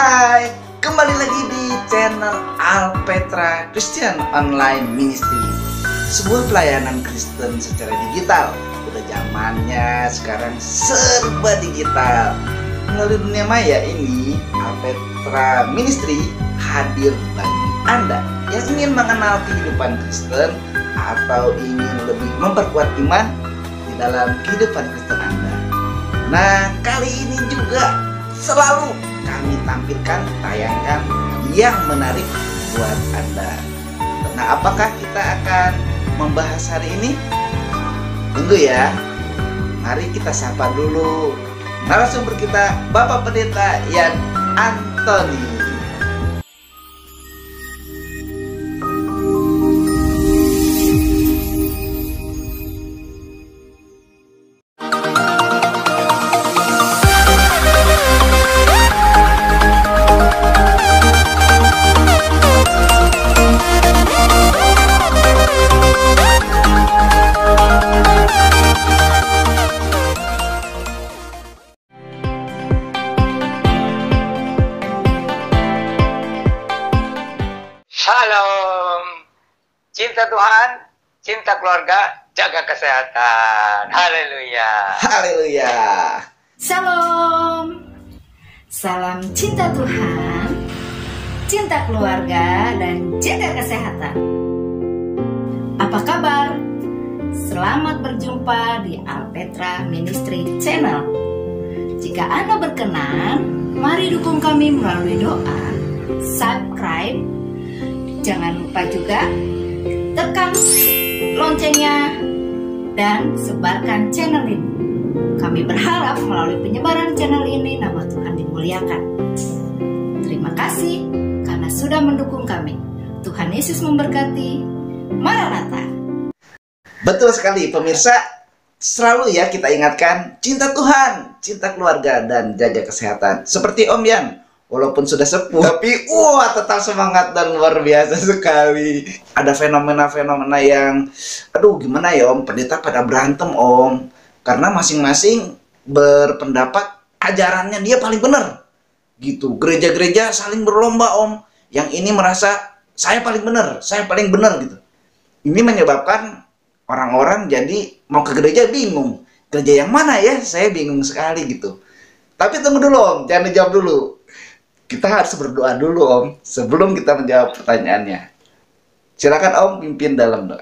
Hai, kembali lagi di channel Alpetra Christian Online Ministry, sebuah pelayanan Kristen secara digital. Udah zamannya sekarang serba digital. Melalui dunia maya ini, Alpetra Ministry hadir bagi Anda yang ingin mengenal kehidupan Kristen atau ingin lebih memperkuat iman di dalam kehidupan Kristen Anda. Nah, kali ini juga selalu kami tampilkan tayangan yang menarik buat Anda. Nah, apakah kita akan membahas hari ini? Tunggu ya. Mari kita sapa dulu narasumber kita, Bapak Pendeta Yan Antoni. Shalom, cinta Tuhan, cinta keluarga, jaga kesehatan. Haleluya. Haleluya. Shalom, salam cinta Tuhan, cinta keluarga, dan jaga kesehatan. Apa kabar? Selamat berjumpa di Alpetra Ministry Channel. Jika Anda berkenan, mari dukung kami melalui doa, subscribe. Jangan lupa juga tekan loncengnya dan sebarkan channel ini. Kami berharap melalui penyebaran channel ini nama Tuhan dimuliakan. Terima kasih karena sudah mendukung kami. Tuhan Yesus memberkati. Maranatha. Betul sekali pemirsa, selalu ya kita ingatkan cinta Tuhan, cinta keluarga, dan jaga kesehatan. Seperti Om Yan, walaupun sudah sepuh, tapi tetap semangat dan luar biasa sekali. Ada fenomena-fenomena yang, gimana ya Om, pendeta pada berantem Om, karena masing-masing berpendapat ajarannya dia paling benar, gitu. Gereja-gereja saling berlomba Om, yang ini merasa saya paling benar, gitu. Ini menyebabkan orang-orang jadi mau ke gereja bingung, gereja yang mana ya? Saya bingung sekali gitu. Tapi tunggu dulu Om, jangan dijawab dulu. Kita harus berdoa dulu Om, sebelum kita menjawab pertanyaannya. Silakan Om, pimpin dalam doa.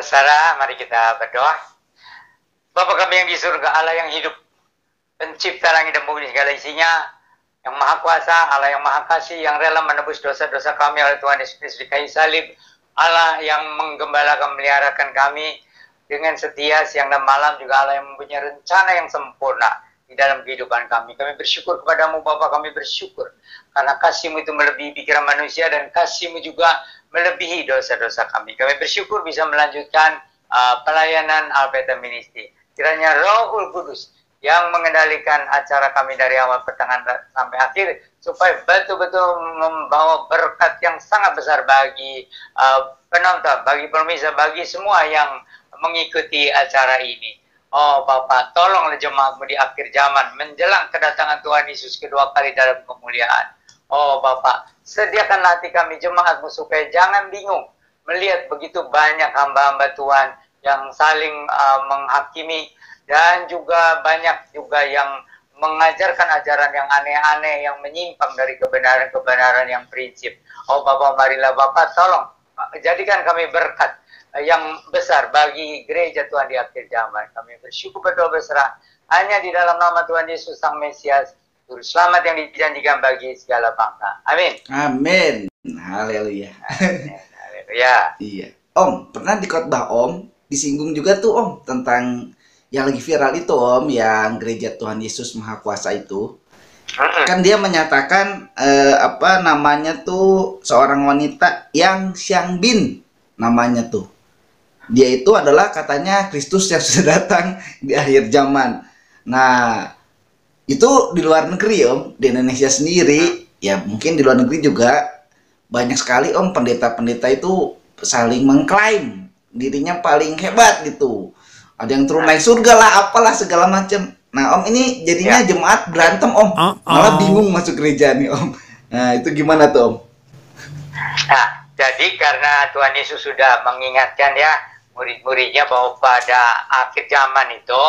Saudara, mari kita berdoa. Bapa kami yang di surga, Allah yang hidup, pencipta langit dan bumi segala isinya, yang maha kuasa, Allah yang maha kasih, yang rela menebus dosa-dosa kami oleh Tuhan Yesus Kristus di kayu salib, Allah yang menggembalakan, meliharakan kami dengan setia siang dan malam, juga Allah yang mempunyai rencana yang sempurna di dalam kehidupan kami. Kami bersyukur kepadamu Bapa, kami bersyukur karena kasih-Mu itu melebihi pikiran manusia dan kasih-Mu juga melebihi dosa-dosa kami. Kami bersyukur bisa melanjutkan pelayanan Alpetra Ministry. Kiranya Rohul Kudus yang mengendalikan acara kami dari awal pertengahan sampai akhir, supaya betul-betul membawa berkat yang sangat besar bagi penonton, bagi pemirsa, bagi semua yang mengikuti acara ini. Oh Bapak, tolonglah jemaat-Mu di akhir zaman menjelang kedatangan Tuhan Yesus kedua kali dalam kemuliaan. Oh Bapak, sediakanlah hati kami jemaat-Mu supaya jangan bingung melihat begitu banyak hamba-hamba Tuhan yang saling menghakimi, dan juga banyak juga yang mengajarkan ajaran yang aneh-aneh, yang menyimpang dari kebenaran-kebenaran yang prinsip. Oh Bapak, marilah Bapak tolong jadikan kami berkat yang besar bagi gereja Tuhan di akhir zaman. Kami bersyukur, berdoa, berserah hanya di dalam nama Tuhan Yesus Sang Mesias, Juru Selamat yang dijanjikan bagi segala bangsa. Amin. Amin. Haleluya. Haleluya. Iya. Om, pernah di khotbah Om disinggung juga tuh Om tentang yang lagi viral itu Om, yang gereja Tuhan Yesus Maha Kuasa itu. Kan dia menyatakan namanya tuh seorang wanita yang Xiang Bin namanya tuh. Dia itu adalah katanya Kristus yang sudah datang di akhir zaman. Nah, itu di luar negeri Om, di Indonesia sendiri, ya mungkin di luar negeri juga banyak sekali pendeta-pendeta itu saling mengklaim dirinya paling hebat gitu. Ada yang turun naik surga lah, apalah segala macam. Nah Om, ini jadinya jemaat berantem Om, malah bingung masuk gereja nih Om. Nah itu gimana tuh Om? Nah, jadi karena Tuhan Yesus sudah mengingatkan ya murid-muridnya bahwa pada akhir zaman itu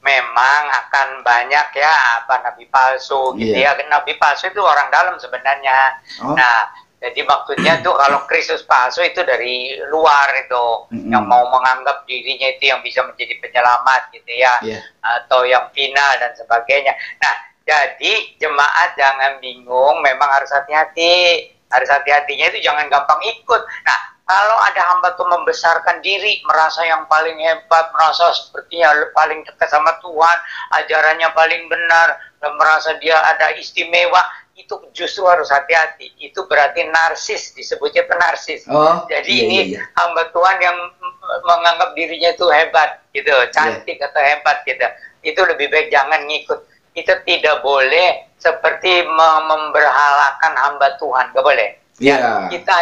memang akan banyak ya nabi palsu gitu ya. Nabi palsu itu orang dalam sebenarnya. Nah, jadi maksudnya tuh kalau Kristus palsu itu dari luar itu, yang mau menganggap dirinya itu yang bisa menjadi penyelamat gitu ya, atau yang final dan sebagainya. Nah, jadi jemaat jangan bingung, memang harus hati-hati. Harus hati-hatinya itu jangan gampang ikut. Nah, kalau ada hamba tuh membesarkan diri, merasa yang paling hebat, merasa sepertinya paling dekat sama Tuhan, ajarannya paling benar, dan merasa dia ada istimewa, itu justru harus hati-hati. Itu berarti narsis, disebutnya penarsis. Jadi ini hamba Tuhan yang menganggap dirinya itu hebat gitu, cantik atau hebat gitu. Itu lebih baik jangan ngikut. Itu tidak boleh seperti memberhalakan hamba Tuhan, gak boleh. Kita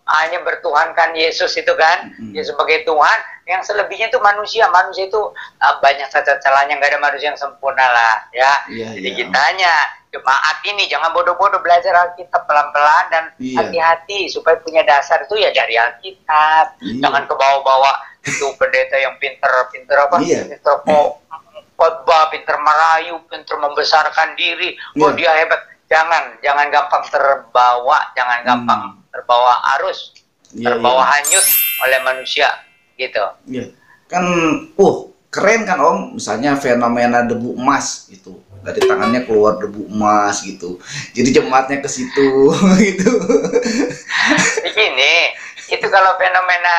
hanya bertuhankan Yesus itu kan, Yesus sebagai Tuhan. Yang selebihnya itu manusia. Manusia itu banyak cacat celahnya, nggak ada manusia yang sempurna lah ya. Jadi kita hanya jemaat ini jangan bodoh-bodoh, belajar Alkitab pelan-pelan dan hati-hati supaya punya dasar itu ya dari Alkitab. Jangan ke bawah-bawah itu pendeta yang pinter apa? Pinter khotbah, pinter merayu, pinter membesarkan diri. Dia hebat. Jangan gampang terbawa, jangan gampang terbawa arus, terbawa hanyut oleh manusia gitu. Kan keren kan Om, misalnya fenomena debu emas gitu, dari tangannya keluar debu emas gitu, jadi jemaatnya ke situ gitu. Begini, itu kalau fenomena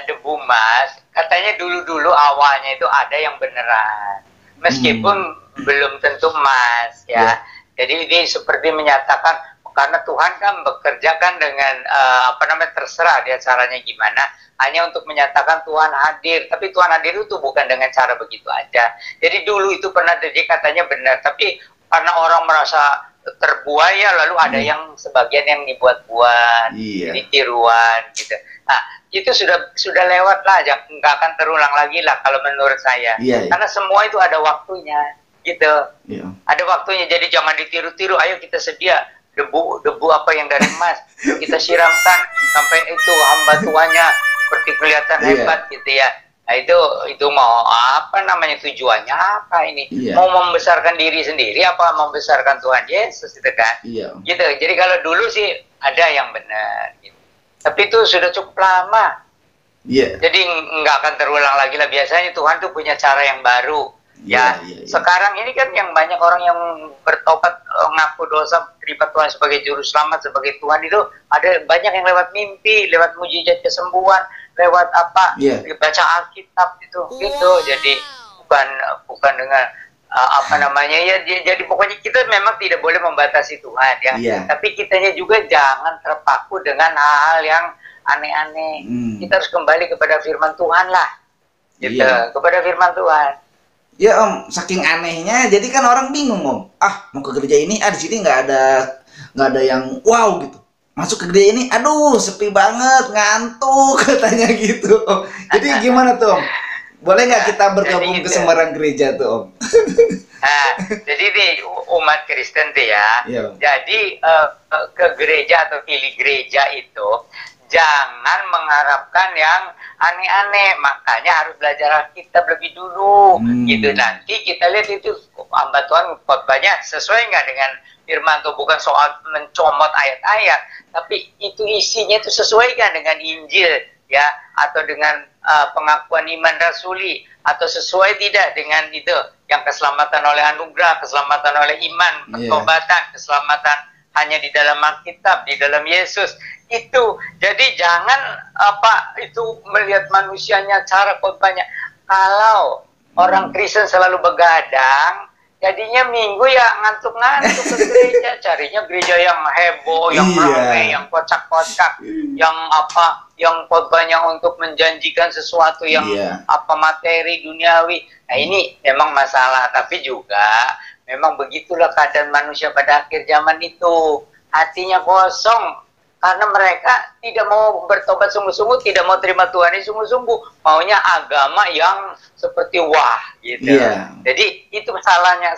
debu emas katanya dulu awalnya itu ada yang beneran, meskipun belum tentu emas ya. Jadi ini seperti menyatakan, karena Tuhan kan bekerja kan dengan terserah dia caranya gimana, hanya untuk menyatakan Tuhan hadir. Tapi Tuhan hadir itu bukan dengan cara begitu aja. Jadi dulu itu pernah terjadi katanya benar, tapi karena orang merasa terbuai lalu ada yang sebagian yang dibuat-buat, jadi tiruan gitu. Nah itu sudah lewat lah, nggak akan terulang lagi lah kalau menurut saya. Karena semua itu ada waktunya. Gitu, ada waktunya. Jadi jangan ditiru-tiru. Ayo kita sedia debu apa yang dari emas, kita siramkan sampai itu hamba Tuhannya seperti kelihatan hebat gitu ya. Nah itu mau apa namanya, tujuannya apa ini? Mau membesarkan diri sendiri apa membesarkan Tuhan Yesus itu kan? Gitu. Jadi kalau dulu sih ada yang benar, gitu. Tapi itu sudah cukup lama. Jadi nggak akan terulang lagi lah. Biasanya Tuhan tuh punya cara yang baru. Sekarang ini kan yang banyak orang yang bertobat, ngaku dosa, terima Tuhan sebagai juru selamat, sebagai Tuhan, itu ada banyak yang lewat mimpi, lewat mujizat kesembuhan, lewat baca Alkitab gitu. Jadi bukan dengan jadi pokoknya kita memang tidak boleh membatasi Tuhan ya. Tapi kitanya juga jangan terpaku dengan hal-hal yang aneh-aneh. Kita harus kembali kepada firman Tuhan lah. Gitu, kepada firman Tuhan. Ya Om, saking anehnya, jadi kan orang bingung Om. Mau ke gereja ini, di sini nggak ada yang wow gitu. Masuk ke gereja ini, aduh sepi banget, ngantuk katanya gitu Om. Jadi gimana tuh Om? Boleh nggak kita bergabung ke sembarang gereja tuh Om? Nah, jadi nih umat Kristen tuh ya. Jadi ke gereja atau pilih gereja itu jangan mengharapkan yang aneh-aneh, makanya harus belajar Alkitab lebih dulu. Gitu, nanti kita lihat itu hamba Tuhan khotbahnya sesuai nggak dengan firman tuh, bukan soal mencomot ayat-ayat, tapi itu isinya itu sesuai nggak dengan Injil ya, atau dengan pengakuan iman rasuli, atau sesuai tidak dengan itu yang keselamatan oleh anugerah, keselamatan oleh iman, pertobatan, keselamatan hanya di dalam Alkitab, di dalam Yesus. Itu jadi jangan itu melihat manusianya, cara khotbahnya. Kalau orang Kristen selalu begadang, jadinya minggu ya ngantuk-ngantuk ke gereja, carinya gereja yang heboh, yang ramai, yang kocak-kocak, yang khotbahnya untuk menjanjikan sesuatu yang materi duniawi. Nah ini memang masalah, tapi juga memang begitulah keadaan manusia pada akhir zaman itu. Hatinya kosong, karena mereka tidak mau bertobat sungguh-sungguh, tidak mau terima Tuhan ini sungguh-sungguh, maunya agama yang seperti wah gitu. Jadi itu salahnya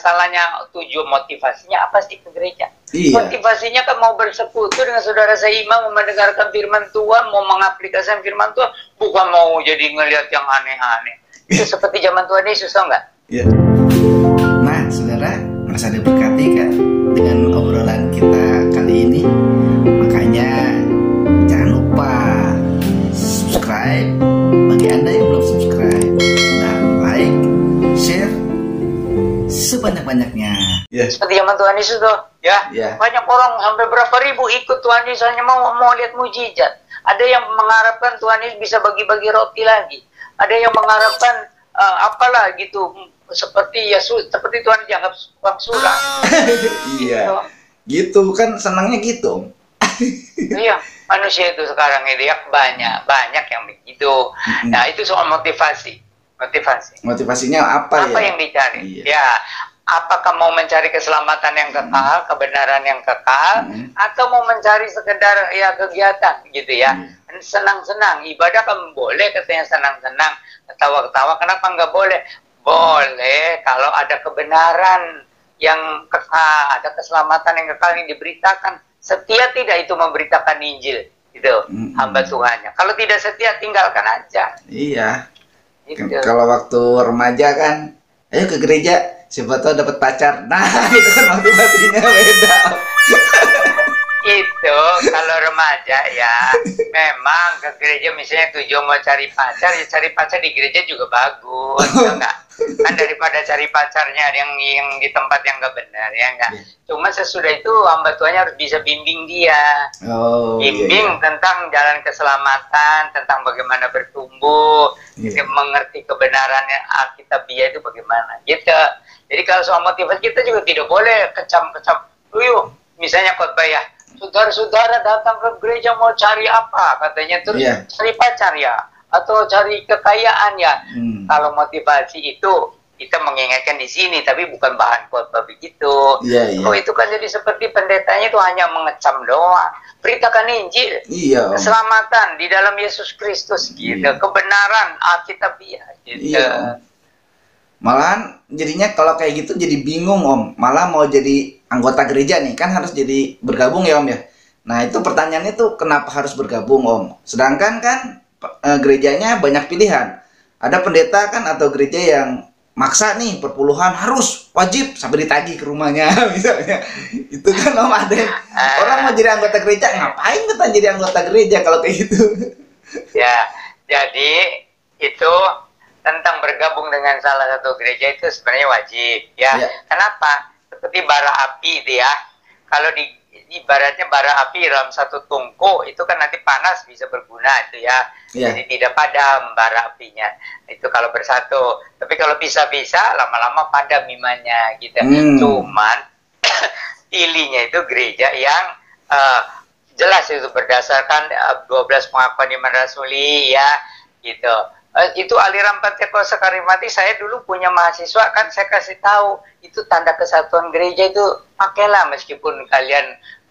tujuan motivasinya apa sih ke gereja? Motivasinya kan mau bersekutu dengan saudara seiman, mau mendengarkan firman Tuhan, mau mengaplikasikan firman Tuhan, bukan mau jadi ngelihat yang aneh-aneh. Itu seperti zaman Tuhan Yesus, tau nggak? Nah, saudara, merasa diberkati kan dengan obrolan kita kali ini? Makanya jangan lupa subscribe bagi Anda yang belum subscribe, dan like, share sebanyak-banyaknya. Seperti zaman Tuhan Yesus tuh, banyak orang sampai berapa ribu ikut Tuhan Yesus hanya mau lihat mujizat. Ada yang mengharapkan Tuhan Yesus bisa bagi-bagi roti lagi. Ada yang mengharapkan apalah gitu, seperti seperti Tuhan dianggap tukang sulap. Gitu kan, senangnya gitu. Iya, manusia itu sekarang ini ya banyak yang begitu. Nah, itu soal motivasi. Motivasinya apa ya? Yang dicari? Ya, apakah mau mencari keselamatan yang kekal, kebenaran yang kekal, atau mau mencari sekedar ya kegiatan gitu ya? Senang-senang, ibadah kan boleh katanya senang-senang, ketawa-ketawa, kenapa nggak boleh? Boleh kalau ada kebenaran yang kekal, ada keselamatan yang kekal yang diberitakan. Setia tidak itu memberitakan Injil, gitu, hamba Tuhannya. Kalau tidak setia, tinggalkan aja. Iya. Gitu. Kalau waktu remaja kan, ayo ke gereja, siapa tahu dapat pacar. Nah, itu kan motivasinya beda. Itu kalau remaja ya, memang ke gereja misalnya tujuan mau cari pacar, ya cari pacar di gereja juga bagus, enggak? Kan daripada cari pacarnya yang di tempat yang nggak benar, ya enggak? Cuma sesudah itu hamba Tuhannya harus bisa bimbing dia, bimbing tentang jalan keselamatan, tentang bagaimana bertumbuh, mengerti kebenarannya Alkitabiah itu bagaimana, gitu. Jadi kalau soal motivasi kita juga tidak boleh kecam-kecam, misalnya khotbah ya, saudara-saudara datang ke gereja mau cari apa katanya, terus cari pacar ya, atau cari kekayaan ya. Kalau motivasi itu kita mengingatkan di sini, tapi bukan bahan khotbah begitu. Itu kan jadi seperti pendetanya itu hanya mengecam doang. Beritakan Injil, keselamatan di dalam Yesus Kristus, gitu, kebenaran Alkitabiah, gitu. Malahan jadinya kalau kayak gitu jadi bingung, Om. Malah mau jadi anggota gereja nih, kan harus jadi bergabung ya, Om ya. Nah, itu pertanyaannya tuh kenapa harus bergabung, Om? Sedangkan kan gerejanya banyak pilihan. Ada pendeta kan atau gereja yang maksa nih perpuluhan harus wajib sampai ditagih ke rumahnya misalnya. Itu kan, Om, ada yang orang mau jadi anggota gereja, ngapain kita jadi anggota gereja kalau kayak gitu? Ya, jadi itu tentang bergabung dengan salah satu gereja itu sebenarnya wajib ya. Kenapa? Seperti bara api itu ya. Kalau ibaratnya bara api dalam satu tungku itu kan nanti panas bisa berguna itu ya. Jadi tidak padam bara apinya. Itu kalau bersatu. Tapi kalau pisah-pisah lama-lama padam imannya gitu. Cuman pilihnya itu gereja yang jelas itu berdasarkan 12 pengakuan iman rasuli ya gitu. Itu aliran Pentakosta Karismatik. Saya dulu punya mahasiswa kan, saya kasih tahu itu tanda kesatuan gereja itu pakailah, meskipun kalian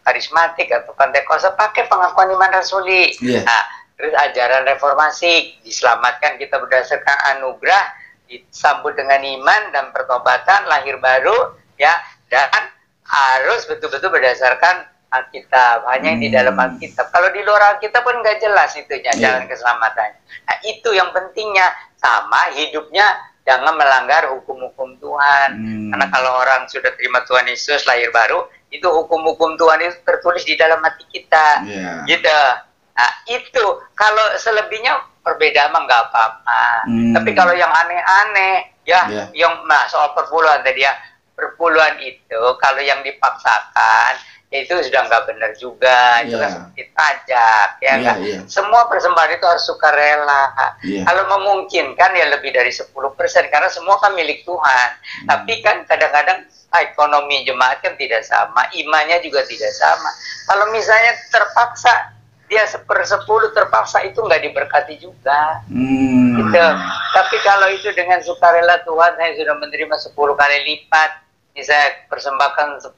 karismatik atau Pentakosta, pakai pengakuan iman rasuli. Nah, terus ajaran reformasi, diselamatkan kita berdasarkan anugerah, disambut dengan iman dan pertobatan, lahir baru ya, dan harus betul-betul berdasarkan Alkitab, hanya yang di dalam Alkitab. Kalau di luar Alkitab pun nggak jelas itunya jalan keselamatan. Nah, itu yang pentingnya, sama hidupnya jangan melanggar hukum-hukum Tuhan. Karena kalau orang sudah terima Tuhan Yesus lahir baru, itu hukum-hukum Tuhan itu tertulis di dalam hati kita, gitu. Nah, itu kalau selebihnya perbedaan mah nggak apa-apa. Tapi kalau yang aneh-aneh, yang soal perpuluhan tadi ya, perpuluhan itu kalau yang dipaksakan itu sudah nggak benar juga, itu kan seperti pajak ya kan. Semua persembahan itu harus sukarela. Kalau memungkinkan ya lebih dari 10%, karena semua kan milik Tuhan. Tapi kan kadang-kadang ekonomi jemaat kan tidak sama, imannya juga tidak sama. Kalau misalnya terpaksa dia 1/10 terpaksa, itu nggak diberkati juga. Gitu. Tapi kalau itu dengan sukarela Tuhan, saya sudah menerima 10 kali lipat, misalnya persembahkan 10%,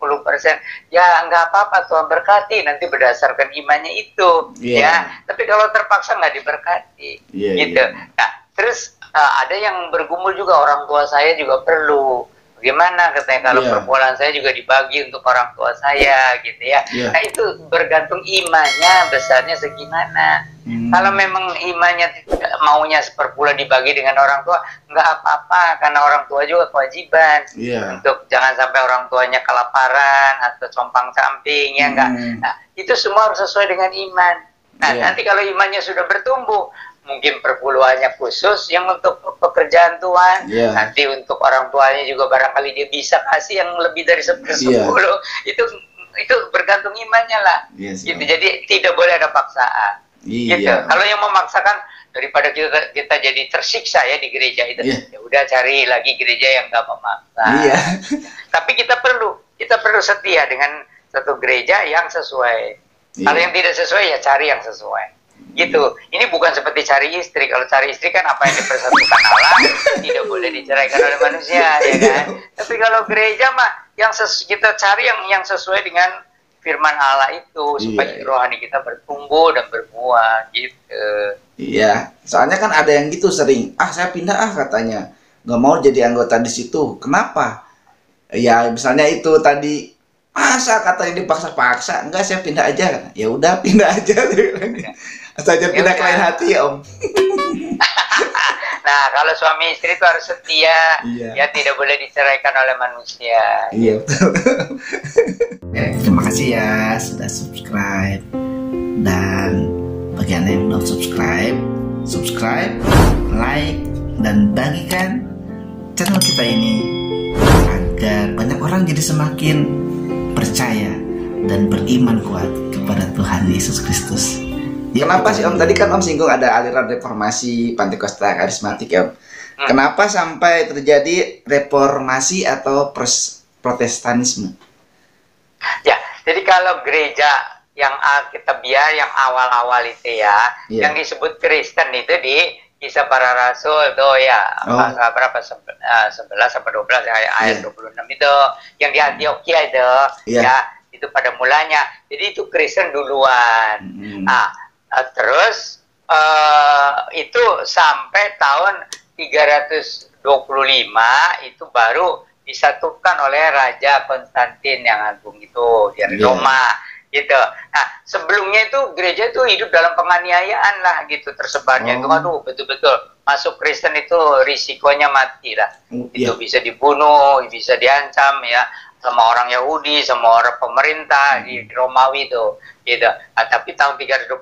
ya nggak apa-apa, Tuhan berkati, nanti berdasarkan imannya itu, ya. Tapi kalau terpaksa nggak diberkati, gitu. Nah, terus ada yang bergumul juga, orang tua saya juga perlu. Gimana katanya kalau perpuluhan saya juga dibagi untuk orang tua saya, gitu ya. Nah, itu bergantung imannya besarnya segimana. Kalau memang imannya maunya seperpuluhan dibagi dengan orang tua, nggak apa-apa, karena orang tua juga kewajiban untuk jangan sampai orang tuanya kelaparan atau compang camping, ya enggak. Nah, itu semua harus sesuai dengan iman. Nah, nanti kalau imannya sudah bertumbuh, mungkin perpuluhannya khusus yang untuk pekerjaan Tuhan, nanti untuk orang tuanya juga barangkali dia bisa kasih yang lebih dari 10. Itu bergantung imannya lah, gitu. Jadi tidak boleh ada paksaan, gitu. Kalau yang memaksakan, daripada kita jadi tersiksa ya di gereja itu, ya udah cari lagi gereja yang nggak memaksa. Tapi kita perlu setia dengan satu gereja yang sesuai. Kalau yang tidak sesuai, ya cari yang sesuai. Gitu. Ini bukan seperti cari istri. Kalau cari istri kan apa yang dipersatukan Allah tidak boleh diceraikan oleh manusia, ya kan? Tapi kalau gereja mah yang kita cari yang sesuai dengan firman Allah itu, supaya rohani kita bertumbuh dan berbuah, gitu. Iya, soalnya kan ada yang gitu sering, saya pindah katanya, nggak mau jadi anggota di situ. Kenapa? Ya misalnya itu tadi, masa katanya dipaksa-paksa, enggak, saya pindah aja. Ya udah, pindah aja. Saja pindah ke lain hati ya, Om. Nah, kalau suami istri itu harus setia, ya tidak boleh diceraikan oleh manusia. Iya, betul. Terima kasih ya sudah subscribe. Dan bagi Anda yang belum subscribe, like, dan bagikan channel kita ini agar banyak orang jadi semakin percaya dan beriman kuat kepada Tuhan Yesus Kristus. Kenapa sih Om? Tadi kan Om singgung ada aliran reformasi, Pentakosta, karismatik ya Om. Kenapa sampai terjadi reformasi atau protestanisme? Ya, jadi kalau gereja yang Alkitabiah yang awal-awal itu yang disebut Kristen itu di Kisah Para Rasul tuh ya, berapa 11 sampai 12 ayat 26 itu yang di Antioquia itu, ya itu pada mulanya. Jadi itu Kristen duluan. Terus itu sampai tahun 325 itu baru disatukan oleh Raja Konstantin yang agung itu dari Roma, gitu. Nah, sebelumnya itu gereja itu hidup dalam penganiayaan lah, gitu, tersebarnya itu, betul-betul masuk Kristen itu risikonya mati lah, itu bisa dibunuh, bisa diancam ya, sama orang Yahudi, sama orang pemerintah di Romawi itu, gitu. Nah, tapi tahun 325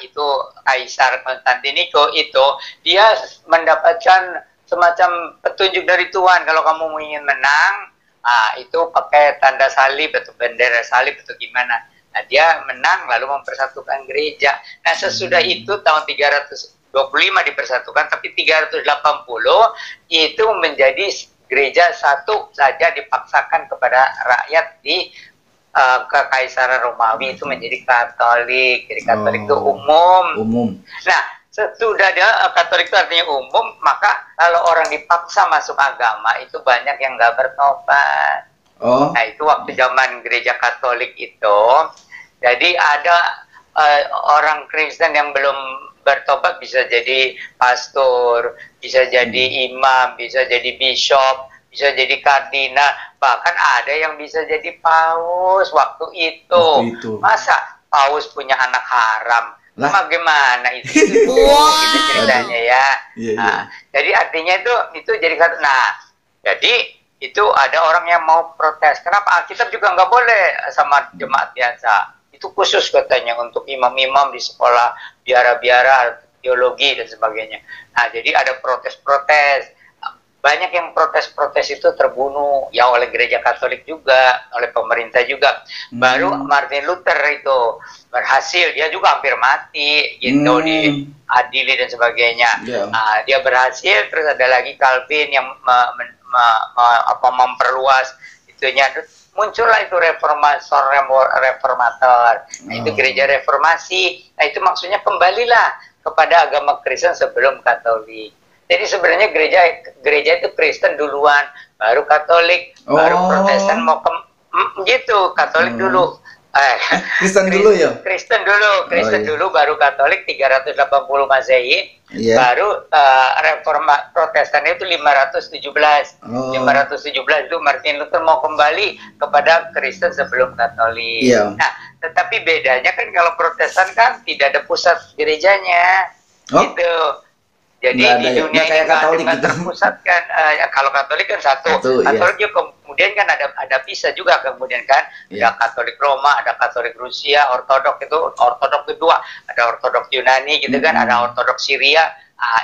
itu Kaisar Konstantinus itu dia mendapatkan semacam petunjuk dari Tuhan, kalau kamu ingin menang, itu pakai tanda salib atau bendera salib atau gimana. Nah, dia menang lalu mempersatukan gereja. Nah, sesudah itu tahun 325 dipersatukan, tapi 380 itu menjadi gereja satu saja dipaksakan kepada rakyat di Kekaisaran Romawi itu menjadi Katolik. Jadi Katolik itu umum. Nah, sesudah dia Katolik itu artinya umum, maka kalau orang dipaksa masuk agama itu banyak yang nggak bertobat. Nah, itu waktu zaman gereja Katolik itu. Jadi ada orang Kristen yang belum bertobat bisa jadi pastor, bisa jadi imam, bisa jadi bishop, bisa jadi kardinal, bahkan ada yang bisa jadi paus waktu itu. Masa paus punya anak haram? Bagaimana itu? Gitu ceritanya ya. Jadi artinya itu jadi satu. Nah, jadi itu ada orang yang mau protes. Kenapa? Alkitab juga nggak boleh sama jemaat biasa. Itu khusus katanya untuk imam-imam di sekolah biara-biara, teologi dan sebagainya. Nah, jadi ada protes-protes. Banyak yang protes-protes itu terbunuh ya oleh gereja Katolik juga, oleh pemerintah juga. Baru Martin Luther itu berhasil, dia juga hampir mati gitu, diadili dan sebagainya. Nah, dia berhasil. Terus ada lagi Calvin yang memperluas itunya. Muncullah itu reformator. Nah, itu gereja reformasi. Nah, itu maksudnya kembalilah kepada agama Kristen sebelum Katolik. Jadi sebenarnya gereja itu Kristen duluan, baru Katolik, baru Oh. Protestan mau ke gitu. Katolik dulu. Kristen dulu ya? Kristen dulu, iya. dulu baru Katolik 380 Masehi, Iya. baru Reforma Protestan itu 517. Oh. 517 itu Martin Luther mau kembali kepada Kristen sebelum Katolik. Iya. Nah, tetapi bedanya kan kalau Protestan kan tidak ada pusat gerejanya, Oh. gitu. Jadi Nggak ada di ya? dunia Nggak kayak ini nggak Katolik nggak gitu. terpusatkan. Kalau Katolik kan satu. Satu, iya. Katolik juga kemudian kan ada pisah juga kemudian kan. Iya. Ada Katolik Roma, ada Katolik Rusia, Ortodok itu Ortodok kedua, ada Ortodok Yunani gitu kan, ada Ortodok Syria.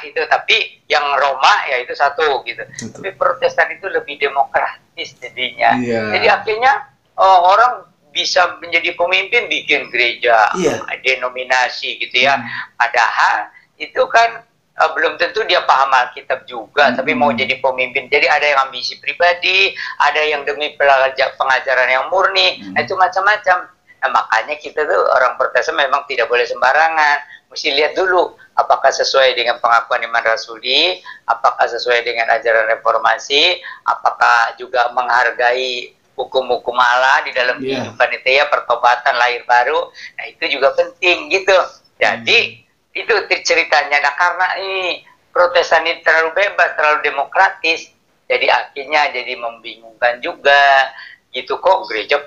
Itu tapi yang Roma ya itu satu gitu. Satu. Tapi Protestan itu lebih demokratis jadinya. Iya. Jadi akhirnya orang bisa menjadi pemimpin bikin gereja, Iya. denominasi gitu ya. Padahal itu kan belum tentu dia paham Alkitab juga, tapi mau jadi pemimpin. Jadi ada yang ambisi pribadi, ada yang demi pengajaran yang murni, itu macam-macam. Nah, makanya kita tuh orang Protestan memang tidak boleh sembarangan. Mesti lihat dulu apakah sesuai dengan pengakuan iman rasuli, apakah sesuai dengan ajaran reformasi, apakah juga menghargai hukum-hukum Allah di dalam kehidupan itu ya, pertobatan lahir baru. Nah, itu juga penting gitu. Jadi itu ceritanya. Nah, karena ini Protestan ini terlalu bebas, terlalu demokratis, jadi akhirnya jadi membingungkan juga gitu, kok gereja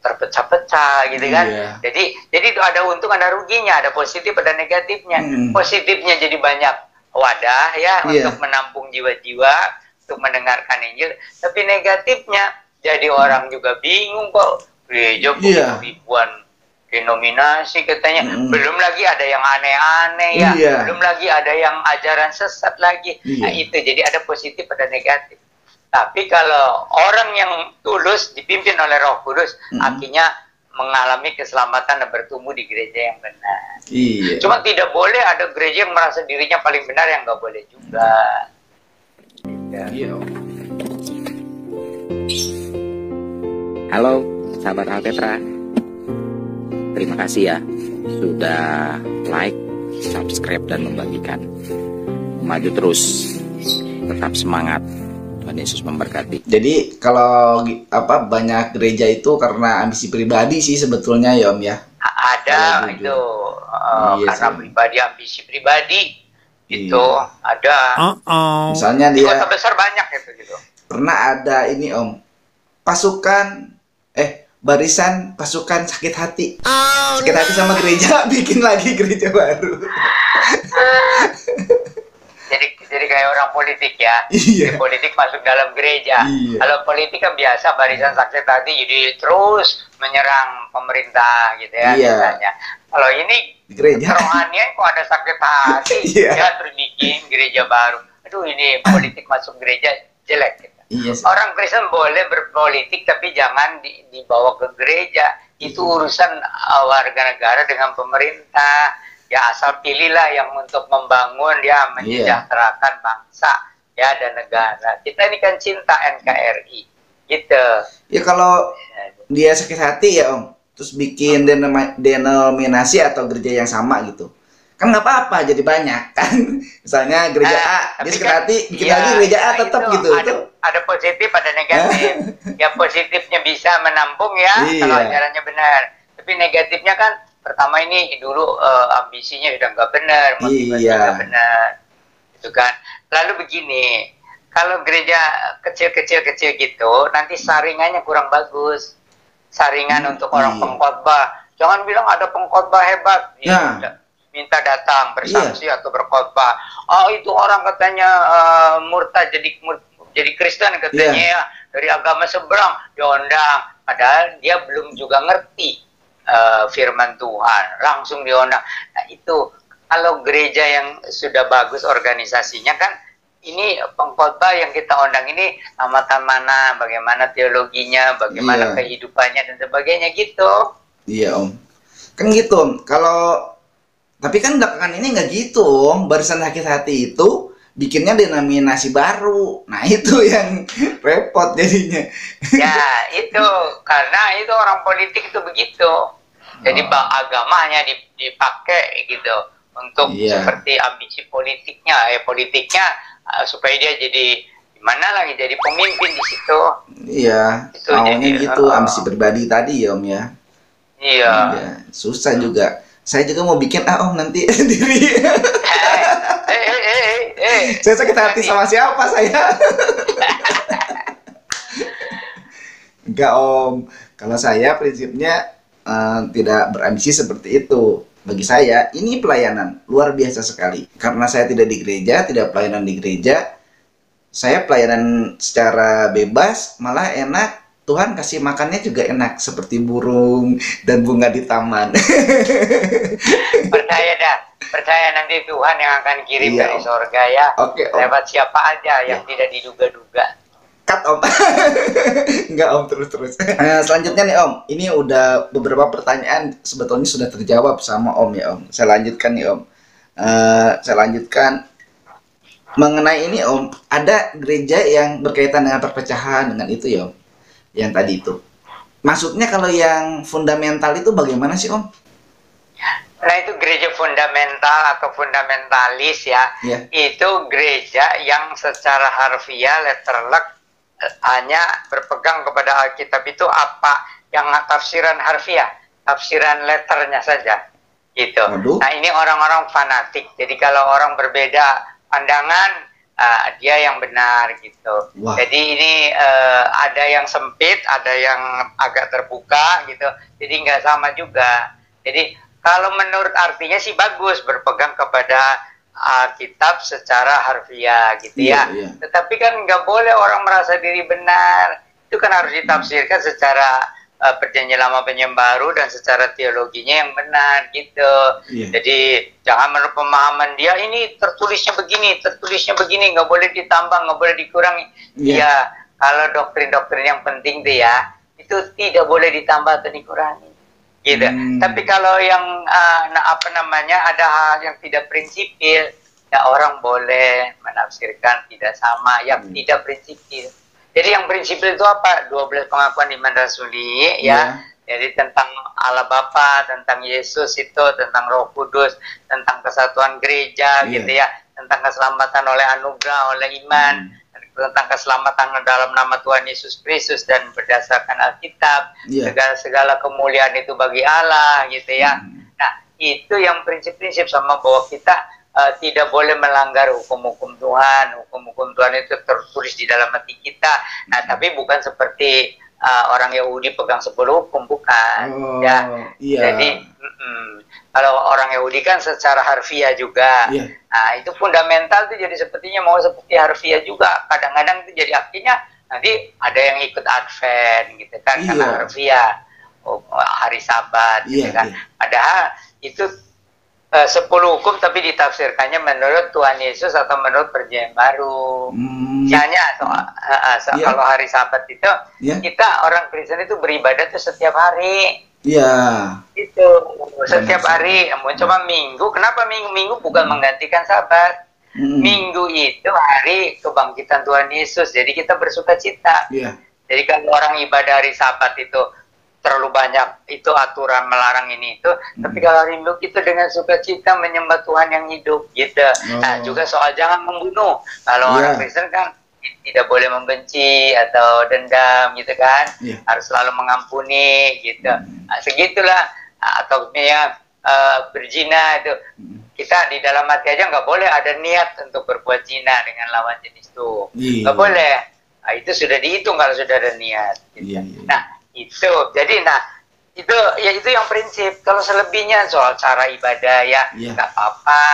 terpecah-pecah gitu kan. Jadi itu ada untung ada ruginya, ada positif ada negatifnya. Positifnya jadi banyak wadah ya untuk menampung jiwa-jiwa untuk mendengarkan Injil, tapi negatifnya jadi orang juga bingung, kok gereja punya ribuan denominasi katanya, belum lagi ada yang aneh-aneh ya, belum lagi ada yang ajaran sesat lagi. Nah, itu jadi ada positif ada negatif. Tapi kalau orang yang tulus dipimpin oleh Roh Kudus, akhirnya mengalami keselamatan dan bertumbuh di gereja yang benar. Cuma tidak boleh ada gereja yang merasa dirinya paling benar, yang nggak boleh juga. Halo sahabat Alpetra, terima kasih ya sudah like, subscribe dan membagikan. Maju terus, tetap semangat. Tuhan Yesus memberkati. Jadi kalau banyak gereja itu karena ambisi pribadi sih sebetulnya ya Om ya. Ada itu karena pribadi, ambisi pribadi itu ada. Misalnya di dia kota besar banyak gitu. Pernah ada ini Om, barisan pasukan sakit hati. Sakit hati sama gereja, bikin lagi gereja baru. Jadi kayak orang politik ya. Iya. Politik masuk dalam gereja. Kalau politik kan biasa barisan sakit hati jadi terus menyerang pemerintah gitu ya misalnya. Kalau ini gereja kerohanian kok ada sakit hati, ya terus bikin gereja baru. Aduh, ini politik masuk gereja jelek gitu. Orang Kristen boleh berpolitik tapi jangan dibawa ke gereja. Itu urusan warga negara dengan pemerintah. Ya asal pilihlah yang untuk membangun, ya menyejahterakan bangsa ya dan negara. Kita ini kan cinta NKRI gitu. Ya kalau dia sakit hati ya Om, terus bikin denominasi atau gereja yang sama gitu, kan nggak apa-apa, jadi banyak kan. Misalnya gereja A dia sakit hati, bikin lagi gereja A tetap gitu. Ada positif ada negatif. Ya positifnya bisa menampung ya kalau ajarannya benar, tapi negatifnya kan pertama ini dulu ambisinya sudah nggak benar, motivasinya nggak benar, itu kan. Lalu begini, kalau gereja kecil gitu, nanti saringannya kurang bagus, saringan untuk orang pengkhotbah. Jangan bilang ada pengkhotbah hebat, minta datang bersaksi atau berkhotbah. Oh itu orang katanya murtad jadi Kristen katanya ya, dari agama seberang diundang, padahal dia belum juga ngerti firman Tuhan, langsung diundang. Nah itu kalau gereja yang sudah bagus organisasinya kan, ini pengkhotbah yang kita undang ini amatan mana, bagaimana teologinya, bagaimana kehidupannya dan sebagainya gitu. Iya Om, kan gitu Om. Tapi kan belakangan ini nggak gitu Om, barisan sakit hati itu bikinnya denominasi baru. Nah itu yang repot jadinya. Ya itu karena itu orang politik itu begitu. Jadi agamanya dipakai gitu untuk seperti ambisi politiknya, politiknya supaya dia jadi Gimana lagi jadi pemimpin di situ? Iya, Itu awalnya jadi, gitu, ambisi pribadi tadi ya Om ya. Iya. Iya, susah juga. Saya juga mau bikin Om nanti sendiri. Saya sakit hati sama siapa saya? Enggak Om, kalau saya prinsipnya tidak berambisi seperti itu. Bagi saya ini pelayanan luar biasa sekali. Karena saya tidak di gereja, tidak pelayanan di gereja, saya pelayanan secara bebas, malah enak. Tuhan kasih makannya juga enak, seperti burung dan bunga di taman. Percaya dah, percaya nanti Tuhan yang akan kirim Iya, dari Om. sorga ya. Oke, Om. Lewat siapa aja yang tidak diduga-duga. Cut Om. Enggak Om, terus. Selanjutnya nih Om, ini udah beberapa pertanyaan sebetulnya sudah terjawab sama Om ya Om. Saya lanjutkan nih Om. Saya lanjutkan mengenai ini Om. Ada gereja yang berkaitan dengan perpecahan dengan itu ya Om. Yang tadi itu. Maksudnya kalau yang fundamental itu bagaimana sih Om? Nah itu gereja fundamental atau fundamentalis ya. Iya. Itu gereja yang secara harfiah letterlek hanya berpegang kepada Alkitab itu apa yang tafsiran harfiah, tafsiran letternya saja gitu. Waduh. Nah ini orang-orang fanatik. Jadi kalau orang berbeda pandangan, dia yang benar gitu. Wah. Jadi ini ada yang sempit, ada yang agak terbuka gitu. Jadi nggak sama juga. Jadi kalau menurut artinya sih bagus berpegang kepada Alkitab secara harfiah gitu ya. Iya. Tetapi kan nggak boleh orang merasa diri benar. Itu kan harus ditafsirkan secara perjanjian lama perjanjian baru dan secara teologinya yang benar gitu. Iya. Jadi jangan menurut pemahaman dia ini tertulisnya begini, nggak boleh ditambah, nggak boleh dikurangi. Iya. Ya kalau doktrin-doktrin yang penting tuh ya itu tidak boleh ditambah atau dikurangi. Gitu. Tapi kalau yang ada hal yang tidak prinsipil, ya orang boleh menafsirkan tidak sama yang tidak prinsipil. Jadi yang prinsipil itu apa? 12 pengakuan iman rasuli ya. Jadi tentang Allah Bapa, tentang Yesus itu, tentang Roh Kudus, tentang kesatuan gereja gitu ya, tentang keselamatan oleh anugerah, oleh iman, tentang keselamatan dalam nama Tuhan Yesus Kristus dan berdasarkan Alkitab, segala kemuliaan itu bagi Allah gitu ya. Nah, itu yang prinsip-prinsip sama bahwa kita tidak boleh melanggar hukum-hukum Tuhan. Hukum-hukum Tuhan itu tertulis di dalam hati kita. Nah, tapi bukan seperti orang Yahudi pegang 10 hukum, bukan. Jadi kalau orang Yahudi kan secara harfiah juga. Nah, itu fundamental tuh jadi sepertinya mau seperti harfiah juga. Kadang-kadang itu jadi artinya nanti ada yang ikut Advent gitu kan, karena harfiah hari Sabat gitu kan. Padahal itu 10 hukum tapi ditafsirkannya menurut Tuhan Yesus atau menurut perjanjian baru. Misalnya kalau hari Sabat itu kita orang Kristen itu beribadah tuh setiap hari. Itu setiap hari. Cuma Minggu, kenapa Minggu bukan menggantikan Sabat? Minggu itu hari kebangkitan Tuhan Yesus. Jadi kita bersuka cita. Jadi kalau orang ibadah hari Sabat itu terlalu banyak itu aturan melarang ini itu, tapi kalau hari Minggu kita dengan sukacita menyembah Tuhan yang hidup gitu. Nah juga soal jangan membunuh. Kalau orang Kristen kan tidak boleh membenci atau dendam gitu kan, harus selalu mengampuni gitu. Nah, segitulah. Atau berzina itu kita di dalam hati aja nggak boleh ada niat untuk berbuat zina dengan lawan jenis itu, nggak boleh. Nah, itu sudah dihitung kalau sudah ada niat gitu. Nah itu jadi itu yang prinsip. Kalau selebihnya soal cara ibadah ya nggak apa-apa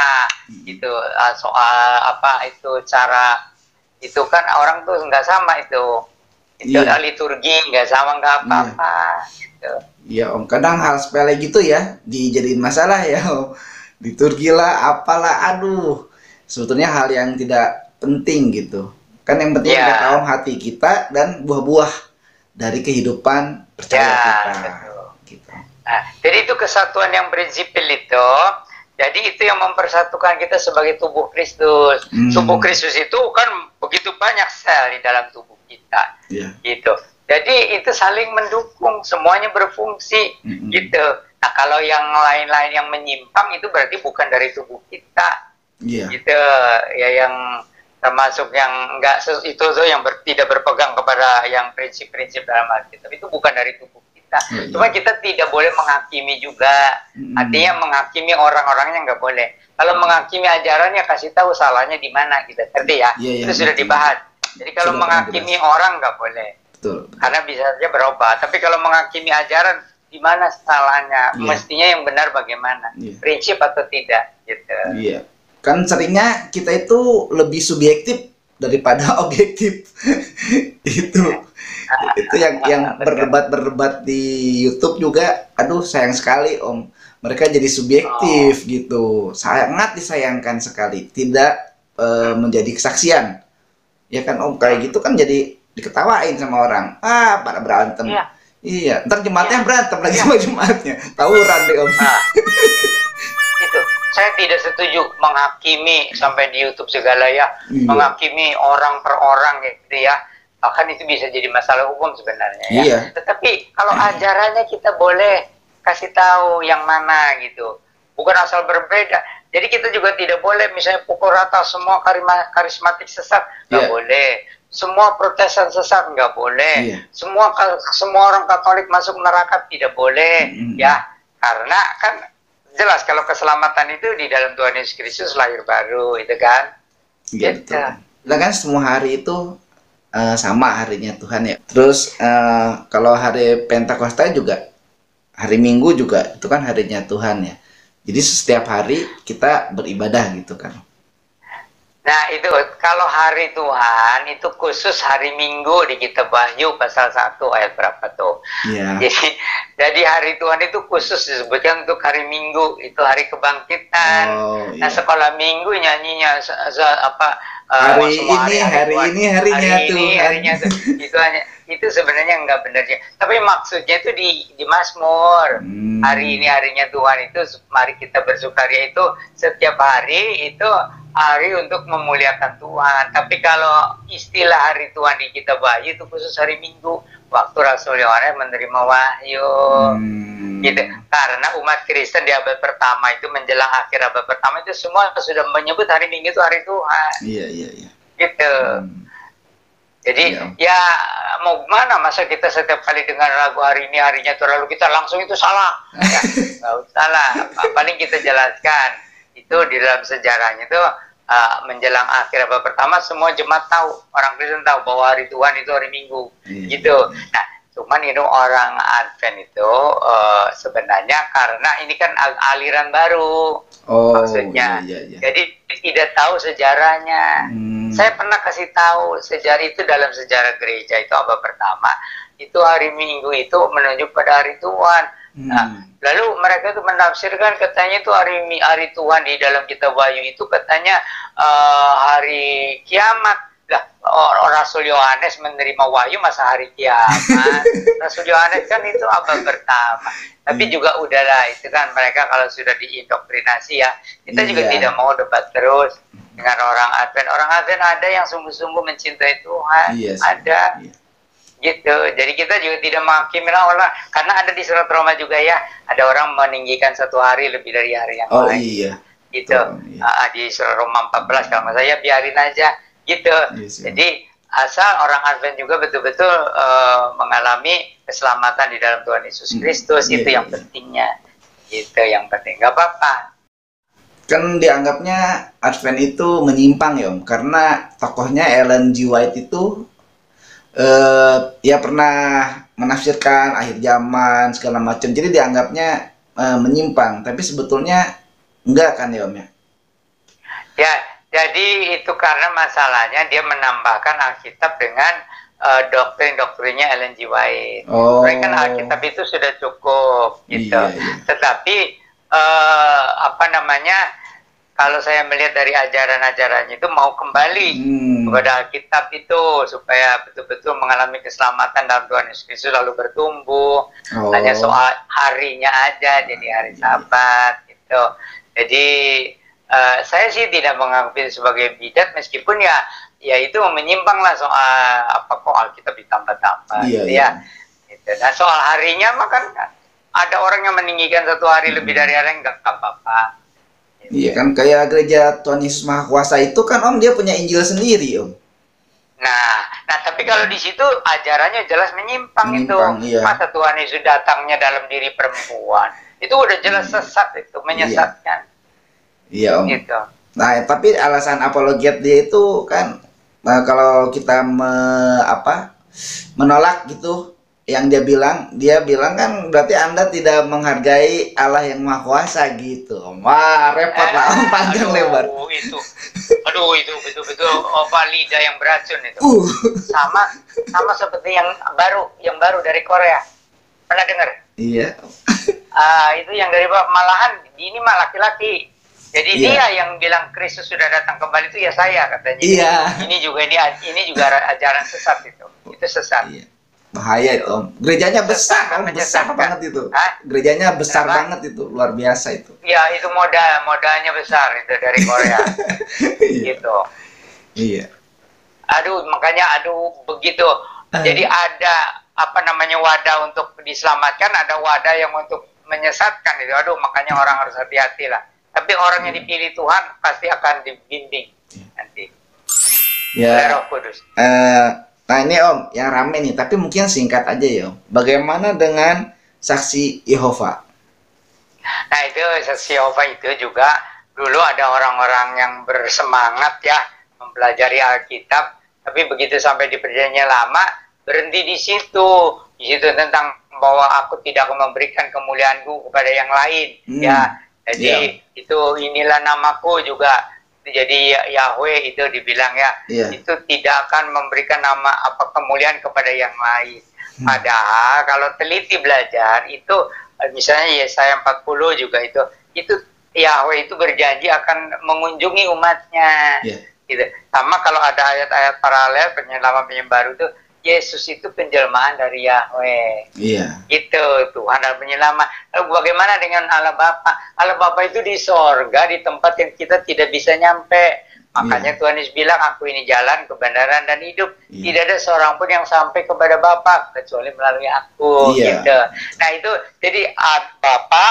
gitu. Soal itu cara itu kan orang tuh nggak sama itu liturgi nggak sama, nggak apa-apa gitu. Iya Om, kadang hal sepele gitu ya dijadiin masalah ya Om. Liturgi lah apalah, aduh sebetulnya hal yang tidak penting gitu kan. Yang penting kita tahu hati kita dan buah-buah dari kehidupan percaya kita. Gitu. Nah, jadi itu kesatuan yang prinsipil itu. Jadi itu yang mempersatukan kita sebagai tubuh Kristus. Tubuh Kristus itu kan begitu banyak sel di dalam tubuh kita. Gitu. Jadi itu saling mendukung, semuanya berfungsi gitu. Nah, kalau yang lain-lain yang menyimpang itu berarti bukan dari tubuh kita. Gitu. Ya yang termasuk yang enggak itu tuh yang tidak berpegang kepada yang prinsip-prinsip dalam Alkitab, itu bukan dari tubuh kita. Cuma kita tidak boleh menghakimi juga. Artinya menghakimi orang-orangnya nggak boleh. Kalau menghakimi ajarannya, kasih tahu salahnya di mana, kita ngerti ya. Itu sudah dibahas. Jadi kalau menghakimi orang nggak boleh. Betul. Karena bisa saja berubah. Tapi kalau menghakimi ajaran, di mana salahnya? Mestinya yang benar bagaimana? Prinsip atau tidak? Gitu. Iya. Kan seringnya kita itu lebih subjektif daripada objektif. itu yang berdebat di YouTube juga, aduh sayang sekali Om, mereka jadi subjektif gitu, sangat disayangkan sekali, tidak menjadi kesaksian, ya kan Om, kayak gitu kan jadi diketawain sama orang, pada berantem, iya, ntar jemaatnya berantem lagi sama jemaatnya, tawuran deh Om. Itu saya tidak setuju menghakimi sampai di YouTube segala ya, menghakimi orang per orang gitu ya. Bahkan itu bisa jadi masalah hukum sebenarnya ya. Tetapi kalau ajarannya kita boleh kasih tahu yang mana gitu. Bukan asal berbeda. Jadi kita juga tidak boleh misalnya pukul rata semua karismatik sesat, nggak boleh. Semua Protestan sesat nggak boleh. Semua orang Katolik masuk neraka tidak boleh. Ya, karena kan jelas kalau keselamatan itu di dalam Tuhan Yesus Kristus lahir baru, itu kan? Gitu. Lah kan semua hari itu sama harinya Tuhan ya. Terus kalau hari Pentakosta juga, hari Minggu juga itu kan harinya Tuhan ya. Jadi setiap hari kita beribadah gitu kan. Nah itu kalau hari Tuhan itu khusus hari Minggu di Kitab Wahyu pasal 1 ayat berapa tuh? Jadi hari Tuhan itu khusus disebutkan untuk hari Minggu, itu hari kebangkitan. Nah sekolah Minggu nyanyinya hari ini harinya Tuhan. Itu sebenarnya nggak benar ya. Tapi maksudnya itu di Mazmur. Hari ini harinya Tuhan itu mari kita bersukaria, itu setiap hari itu hari untuk memuliakan Tuhan. Tapi kalau istilah hari Tuhan di Kitab Wahyu itu khusus hari Minggu, waktu Rasul Yohanes menerima wahyu. Gitu. Karena umat Kristen di abad pertama itu menjelang akhir abad pertama itu semua sudah menyebut hari Minggu itu hari Tuhan. Iya. Gitu. Jadi ya mau gimana, masa kita setiap kali dengar lagu hari ini harinya Tuhan lalu kita langsung itu salah. Ya, nggak salah. Paling kita jelaskan itu di dalam sejarahnya itu menjelang akhir abad pertama semua jemaat tahu, orang Kristen tahu bahwa hari Tuhan itu hari Minggu. Gitu. Nah, cuman itu orang Advent itu sebenarnya karena ini kan aliran baru maksudnya. Jadi tidak tahu sejarahnya. Saya pernah kasih tahu sejarah itu dalam sejarah gereja itu abad pertama itu hari Minggu itu menunjuk pada hari Tuhan. Nah, lalu mereka itu menafsirkan katanya itu hari Tuhan di dalam Kitab Wahyu itu katanya hari kiamat. Lah, Rasul Yohanes menerima wahyu masa hari kiamat. Rasul Yohanes kan itu abad pertama. Tapi juga udahlah, itu kan mereka kalau sudah diindoktrinasi ya. Kita juga tidak mau debat terus dengan orang Advent. Orang Advent ada yang sungguh-sungguh mencintai Tuhan. Ada. Gitu. Jadi kita juga tidak menghakimi orang, karena ada di surat Roma juga ya, ada orang meninggikan satu hari lebih dari hari yang lain. Gitu. Di surat Roma 14 kalau saya biarin aja. Gitu. Jadi asal orang Advent juga betul-betul mengalami keselamatan di dalam Tuhan Yesus Kristus, itu yang pentingnya. Itu yang penting. Gak apa-apa. Kan dianggapnya Advent itu menyimpang ya Om, karena tokohnya Ellen G. White itu ya pernah menafsirkan akhir zaman segala macam. Jadi dianggapnya menyimpang, tapi sebetulnya enggak kan ya Om ya? Ya. Jadi itu karena masalahnya dia menambahkan Alkitab dengan doktrin-doktrinnya Ellen G. White. Mereka kan Alkitab itu sudah cukup gitu. Tetapi kalau saya melihat dari ajaran-ajarannya itu mau kembali kepada Alkitab itu supaya betul-betul mengalami keselamatan dalam Tuhan Yesus Kristus lalu bertumbuh. Hanya soal harinya aja, jadi hari Sabat gitu. Jadi saya sih tidak menganggap itu sebagai bidat, meskipun ya itu menyimpang lah soal apa kok Alkitab ditambah-tambah gitu ya. Gitu. Nah soal harinya mah kan ada orang yang meninggikan satu hari lebih dari hari yang nggak apa-apa. Iya kan, kayak gereja Tuhan Yesus Maha Kuasa itu kan Om, dia punya Injil sendiri Om. Nah, tapi kalau di situ ajarannya jelas menyimpang itu. Iya. Masa Tuhan Yesus datangnya dalam diri perempuan? Itu udah jelas sesat itu, menyesatkan. Iya Om. Gitu. Nah, tapi alasan apologet dia itu kan, kalau kita menolak gitu, yang dia bilang kan berarti Anda tidak menghargai Allah yang Maha Kuasa gitu. Wah, repot lah Om, panjang lebar. Itu betul-betul lidah yang beracun itu. Sama seperti yang baru dari Korea. Pernah dengar? Iya. Itu yang dari malahan ini mah laki-laki. Jadi dia yang bilang Kristus sudah datang kembali itu ya saya katanya. Iya. Ini juga ajaran sesat itu. Itu sesat. Iya. Bahaya itu Om. Gerejanya besar Om, besar banget itu. Gerejanya besar banget itu, luar biasa itu. Ya, itu modalnya besar itu dari Korea. Gitu. Iya. Makanya begitu. Jadi ada wadah untuk diselamatkan, ada wadah yang untuk menyesatkan itu. Makanya orang harus hati-hati lah. Tapi orang yang dipilih Tuhan pasti akan dibimbing nanti. Ya. Roh Kudus. Nah ini Om, yang rame nih, tapi mungkin singkat aja ya Om. Bagaimana dengan saksi Yehova? Nah itu saksi Yehova itu juga dulu ada orang-orang yang bersemangat ya mempelajari Alkitab, tapi begitu sampai di Perjanjian Lama berhenti di situ tentang bahwa aku tidak akan memberikan kemuliaanku kepada yang lain, ya. Jadi itu inilah namaku juga. Jadi Yahweh itu dibilang itu tidak akan memberikan nama kemuliaan kepada yang lain. Padahal kalau teliti belajar itu misalnya Yesaya 40 juga itu Yahweh itu berjanji akan mengunjungi umatnya. Gitu. Sama kalau ada ayat-ayat paralel penyelamat baru itu Yesus itu penjelmaan dari Yahweh. Gitu, Tuhan adalah penyelamat. Lalu bagaimana dengan Allah Bapa? Allah Bapa itu di sorga, di tempat yang kita tidak bisa nyampe. Makanya Tuhan Yesus bilang, aku ini jalan, kebenaran, dan hidup. Tidak ada seorang pun yang sampai kepada Bapa kecuali melalui aku. Gitu. Nah itu, jadi Bapa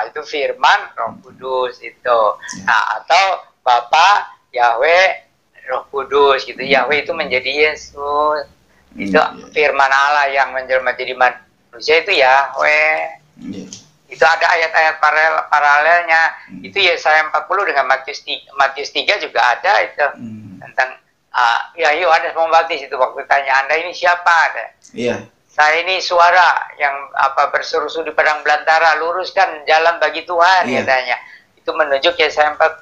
itu Firman, Roh Kudus itu. Nah atau Bapa, Yahweh, Roh Kudus gitu. Yahweh itu menjadi Yesus. Itu firman Allah yang menjelma jadi manusia itu Yahweh. Itu ada ayat-ayat paralelnya. Itu Yesaya 40 dengan Matius 3 juga ada itu. Tentang Yohanes Pembaptis itu waktu tanya Anda ini siapa? Saya ini suara yang berseru-seru di padang belantara, luruskan jalan bagi Tuhan katanya. Itu menunjuk Yesaya 40.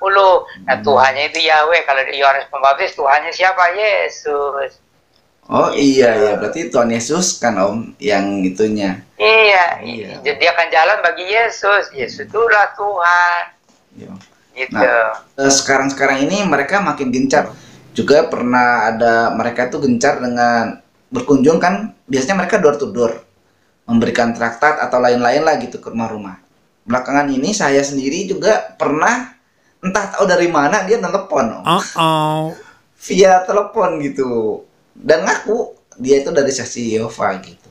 Nah Tuhannya itu Yahweh. Kalau Yohanes Pembaptis Tuhannya siapa? Yesus. Oh iya, berarti Tuhan Yesus kan Om yang itunya. Iya. Jadi dia akan jalan bagi Yesus. Yesus itulah Tuhan. Gitu. Nah, sekarang ini mereka makin gencar. Juga pernah ada mereka itu gencar dengan berkunjung kan, biasanya mereka door to door, memberikan traktat atau lain-lain lah gitu ke rumah-rumah. Belakangan ini saya sendiri juga pernah, entah tahu dari mana dia telepon Om. Via telepon gitu. Dan ngaku dia itu dari saksi Yehova gitu.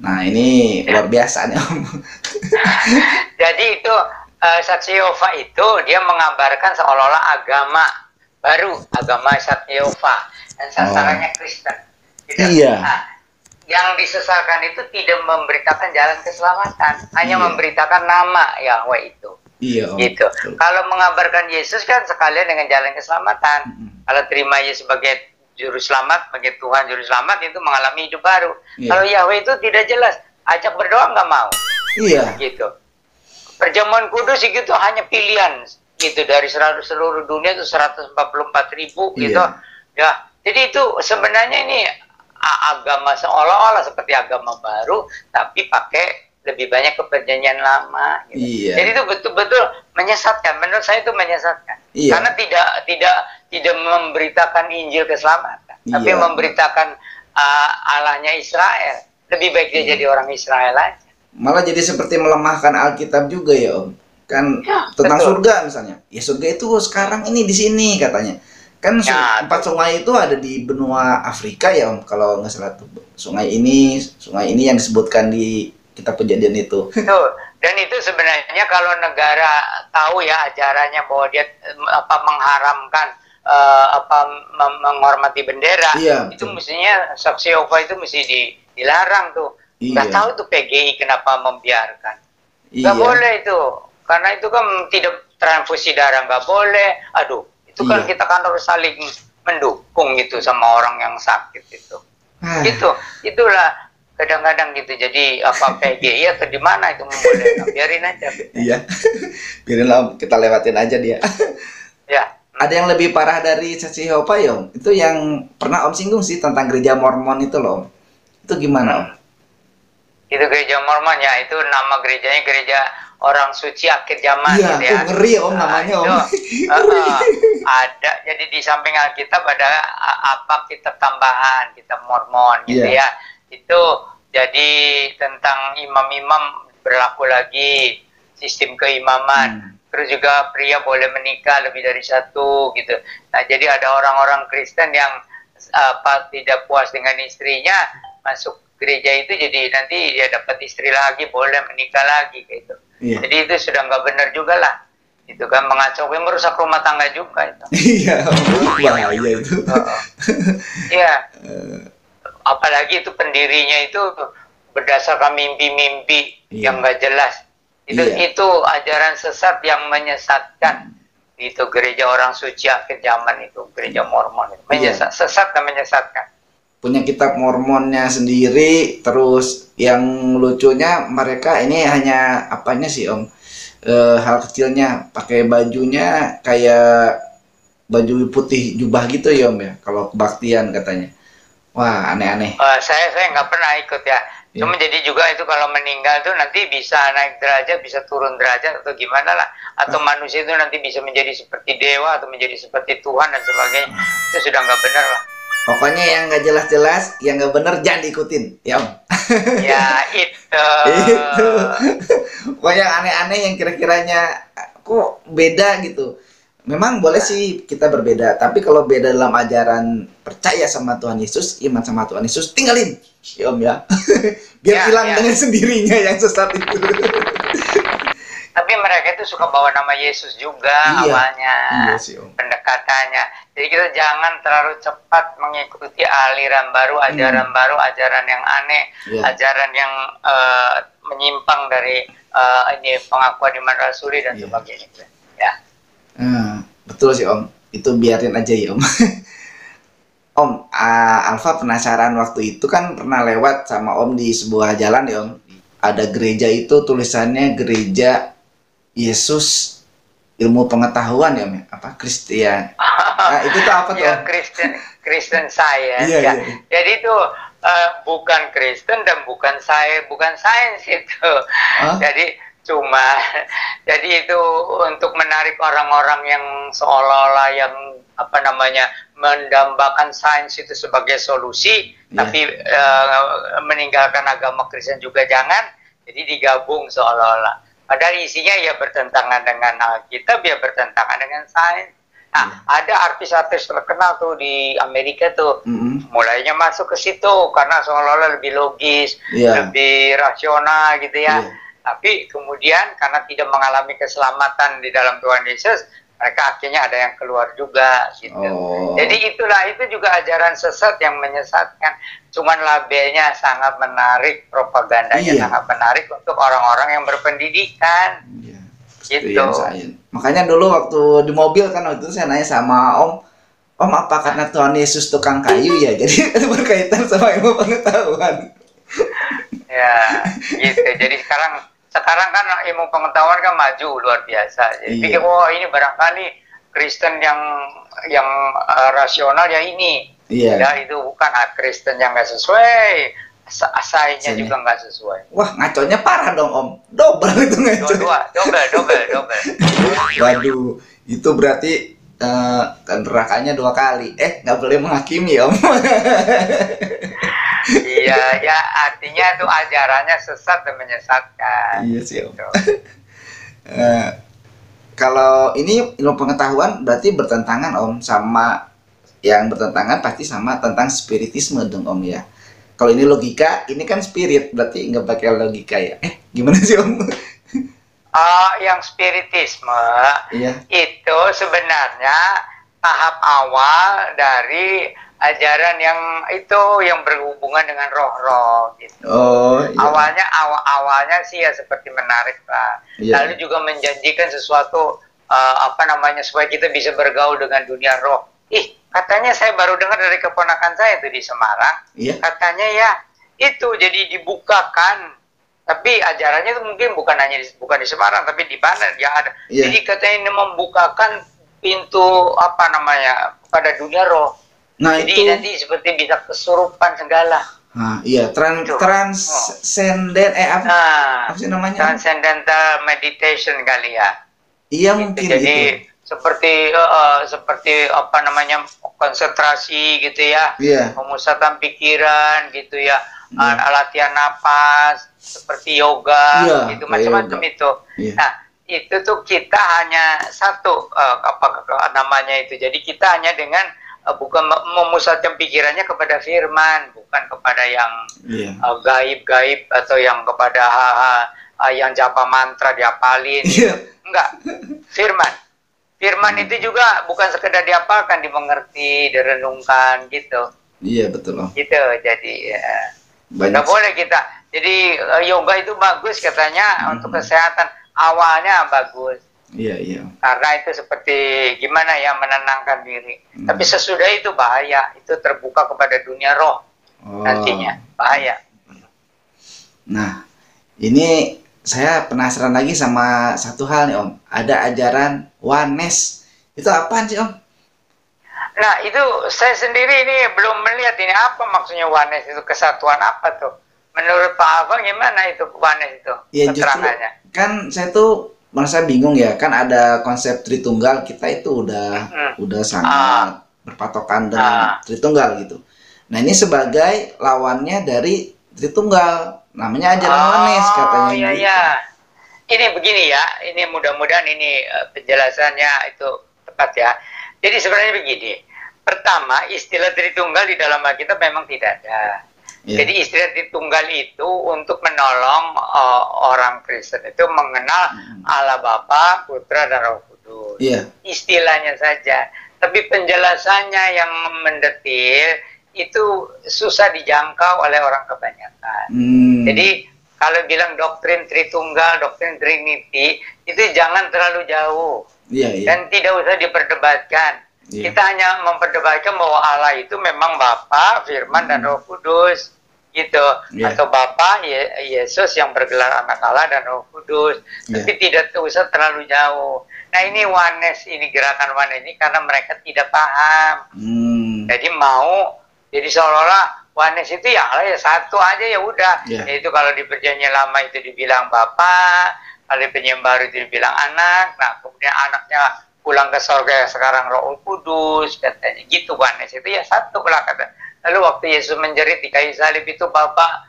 Nah ini luar biasa nih Om. Jadi itu saksi Yehova itu dia mengabarkan seolah-olah agama baru, agama saksi Yehova, dan sasarannya Kristen. Nah, yang disesatkan itu tidak memberitakan jalan keselamatan, hanya memberitakan nama Yahweh itu. Gitu. Kalau mengabarkan Yesus kan sekalian dengan jalan keselamatan. Kalau terima Yesus sebagai juru selamat, bagi Tuhan juru selamat, itu mengalami hidup baru. Kalau Yahweh itu tidak jelas, ajak berdoa nggak mau. Gitu. Perjamuan kudus itu hanya pilihan gitu dari seluruh dunia itu 144.000 gitu. Ya. Jadi itu sebenarnya ini agama seolah-olah seperti agama baru tapi pakai lebih banyak ke perjanjian lama gitu. Jadi itu betul-betul menyesatkan. Menurut saya itu menyesatkan. Karena tidak memberitakan Injil keselamatan, tapi memberitakan Allahnya Israel. Lebih baik dia jadi orang Israel aja. Malah jadi seperti melemahkan Alkitab juga ya Om. Kan tentang surga misalnya. Ya surga itu sekarang ini di sini katanya. Kan 4 sungai itu ada di benua Afrika ya Om. Kalau nggak salah tuh sungai ini yang disebutkan di kitab Kejadian itu. Dan itu sebenarnya kalau negara tahu ya ajarannya bahwa dia mengharamkan menghormati bendera, Iya, itu betul. mestinya saksi Yehova itu mesti dilarang tuh. Nggak Iya. tahu tuh PGI kenapa membiarkan. Iya. Nggak boleh itu, karena itu kan tidak transfusi darah nggak boleh. Aduh, itu kan Iya. kita kan harus saling mendukung gitu sama orang yang sakit itu. Ah. Gitu, itulah kadang-kadang gitu. Jadi PGI atau di mana itu boleh, biarin aja. Iya. Biarin lah, kita lewatin aja dia. Ya. Ada yang lebih parah dari saksi Yehova ya, Om? Itu yang pernah Om singgung sih tentang gereja Mormon itu loh, Om. Itu gimana, Om? Itu gereja Mormon ya, itu nama gerejanya gereja orang suci akhir zaman Iya, gitu ya. ngeri Om namanya, Om. Ada, jadi di samping Alkitab ada kitab tambahan, kitab Mormon gitu Iya. ya. Itu jadi tentang imam-imam berlaku lagi sistem keimaman. Terus juga pria boleh menikah lebih dari satu gitu. Nah, jadi ada orang-orang Kristen yang tidak puas dengan istrinya masuk gereja itu, jadi nanti dia dapat istri lagi, boleh menikah lagi gitu. Iya. Jadi itu sudah nggak benar juga lah. Itu kan mengacau, merusak rumah tangga juga itu. Iya, bahaya itu. Iya. Apalagi itu pendirinya itu berdasarkan mimpi-mimpi yang nggak jelas. Itu ajaran sesat yang menyesatkan. Itu gereja orang suci akhir zaman itu, gereja Mormon itu. Sesat dan menyesatkan. Punya kitab Mormonnya sendiri. Terus yang lucunya mereka ini hanya apanya sih, Om? Hal kecilnya, pakai bajunya kayak baju putih jubah gitu ya, Om ya, kalau kebaktian katanya. Wah, aneh-aneh. Saya nggak pernah ikut ya. Cuma jadi juga itu kalau meninggal tuh nanti bisa naik derajat, bisa turun derajat atau gimana lah. Atau manusia itu nanti bisa menjadi seperti dewa atau menjadi seperti Tuhan dan sebagainya. Itu sudah nggak benar lah. Pokoknya yang nggak jelas-jelas, yang nggak benar jangan diikutin, ya Om. Ya itu. Itu. Pokoknya yang aneh-aneh yang kira-kiranya kok beda gitu. Memang boleh sih kita berbeda, tapi kalau beda dalam ajaran percaya sama Tuhan Yesus, iman sama Tuhan Yesus, tinggalin, ya Om ya. Biar hilang dengan sendirinya yang sesat itu. Tapi mereka itu suka bawa nama Yesus juga awalnya, sih, Om. pendekatannya. Jadi kita jangan terlalu cepat mengikuti aliran baru, ajaran baru, ajaran yang aneh, ajaran yang menyimpang dari ini pengakuan iman rasuli dan sebagainya. Ya. Betul sih Om, itu biarin aja ya Om. Om, Alfa penasaran, waktu itu kan pernah lewat sama Om di sebuah jalan ya Om. Ada gereja itu tulisannya gereja Yesus ilmu pengetahuan ya Om, apa Kristen. Nah, itu tuh apa tuh? Ya, Kristen Science ya. Jadi itu bukan Kristen dan bukan sains itu. Jadi jadi itu untuk menarik orang-orang yang seolah-olah yang mendambakan sains itu sebagai solusi, tapi meninggalkan agama Kristen juga jangan. Jadi digabung seolah-olah. Padahal isinya ya bertentangan dengan Alkitab, ya bertentangan dengan sains. Nah, ada artis-artis terkenal tuh di Amerika tuh, mulainya masuk ke situ karena seolah-olah lebih logis, lebih rasional gitu ya. Tapi kemudian karena tidak mengalami keselamatan di dalam Tuhan Yesus, mereka akhirnya ada yang keluar juga gitu. Jadi itu juga ajaran sesat yang menyesatkan. Cuman labelnya sangat menarik, propagandanya sangat menarik untuk orang-orang yang berpendidikan. Gitu. Makanya dulu waktu di mobil kan waktu itu saya nanya sama Om apa karena Tuhan Yesus tukang kayu ya? Jadi berkaitan sama ilmu pengetahuan. Ya, gitu. Jadi sekarang kan ilmu pengetahuan kan maju luar biasa. Jadi pikir, ini barangkali Kristen yang rasional ya ini. Ya itu bukan Kristen yang nggak sesuai, asainya juga nggak sesuai. Wah, ngaconya parah dong Om. Double itu ngaco. Double. Waduh, itu berarti nerakanya 2 kali. Nggak boleh menghakimi Om. Iya, ya artinya itu ajarannya sesat dan menyesatkan. Iya sih Om. Kalau ini ilmu pengetahuan berarti bertentangan Om sama yang bertentangan pasti sama tentang spiritisme dong Om ya. Kalau ini logika, ini kan spirit, berarti nggak pakai logika ya. Gimana sih Om? Yang spiritisme Iya. itu sebenarnya tahap awal dari ajaran yang berhubungan dengan roh-roh gitu. Oh, iya. Awalnya sih ya seperti menarik lah. Iya. Lalu juga menjanjikan sesuatu supaya kita bisa bergaul dengan dunia roh. Katanya saya baru dengar dari keponakan saya itu di Semarang. Iya. Katanya ya itu jadi dibukakan. Tapi ajarannya itu mungkin bukan di Semarang, tapi di mana yang ada. Iya. Jadi katanya ini membukakan pintu pada dunia roh. Nah, Jadi itu nanti seperti bisa kesurupan segala. iya, transcendent apa sih namanya? Transcendental meditation kali ya. Iya, Gitu. mungkin Jadi itu. seperti konsentrasi gitu ya. Iya. Pemusatan pikiran gitu ya. Latihan napas seperti yoga Iya, gitu, kayak macam-macam yoga. itu. Iya. Nah, itu tuh kita hanya satu namanya itu. Jadi kita hanya dengan bukan memusatkan pikirannya kepada firman, bukan kepada yang Iya. gaib-gaib atau yang kepada yang japa mantra diapalin. Iya. Enggak. Firman itu juga bukan sekedar diapalkan, dimengerti, direnungkan gitu. Iya, betul, Om. Gitu. Jadi Banyak. nggak boleh kita. Jadi yoga itu bagus katanya untuk kesehatan. Awalnya bagus. Iya, iya. Karena itu seperti gimana ya, menenangkan diri. Tapi sesudah itu bahaya. Itu terbuka kepada dunia roh. Oh. Nantinya bahaya. Nah, ini saya penasaran lagi sama satu hal nih, Om. Ada ajaran oneness. Itu apaan sih, Om? Nah, itu saya sendiri ini belum melihat ini apa maksudnya oneness itu, kesatuan apa tuh? Menurut Pak Abang gimana itu oneness itu? Ya, justru Keterangannya. kan saya tuh merasa bingung ya, kan ada konsep Tritunggal, kita itu udah sangat berpatokan dengan Tritunggal gitu. Nah, ini sebagai lawannya dari Tritunggal, namanya ajaran oneness katanya. Iya, gitu. iya. Ini begini ya, ini mudah-mudahan ini penjelasannya itu tepat ya. Jadi sebenarnya begini, pertama istilah Tritunggal di dalam Alkitab memang tidak ada. Iya. Jadi istilah Tritunggal itu untuk menolong orang Kristen itu mengenal Allah Bapa, Putra, dan Roh Kudus. Iya. Istilahnya saja. Tapi penjelasannya yang mendetil itu susah dijangkau oleh orang kebanyakan. Jadi kalau bilang doktrin Tritunggal, doktrin Trinity, itu jangan terlalu jauh. Iya, iya. Dan tidak usah diperdebatkan. Iya. Kita hanya memperdebatkan bahwa Allah itu memang Bapa, Firman, dan Roh Kudus, gitu. Iya. Atau Bapa Yesus yang bergelar Anak Allah dan Roh Kudus. Iya. Tapi tidak usah terlalu jauh. Nah, ini oneness, ini gerakan oneness ini karena mereka tidak paham. Jadi jadi seolah-olah oneness itu ya Allah ya satu aja ya udah. Iya. Yaitu kalau di Perjanjian Lama itu dibilang Bapa, kalau di Perjanjian Baru itu dibilang anak. Nah, kemudian anaknya pulang ke sorga sekarang Roh Kudus katanya gitu. Oneness itu ya satu lah kata. Lalu waktu Yesus menjerit di kayu salib itu, Bapa,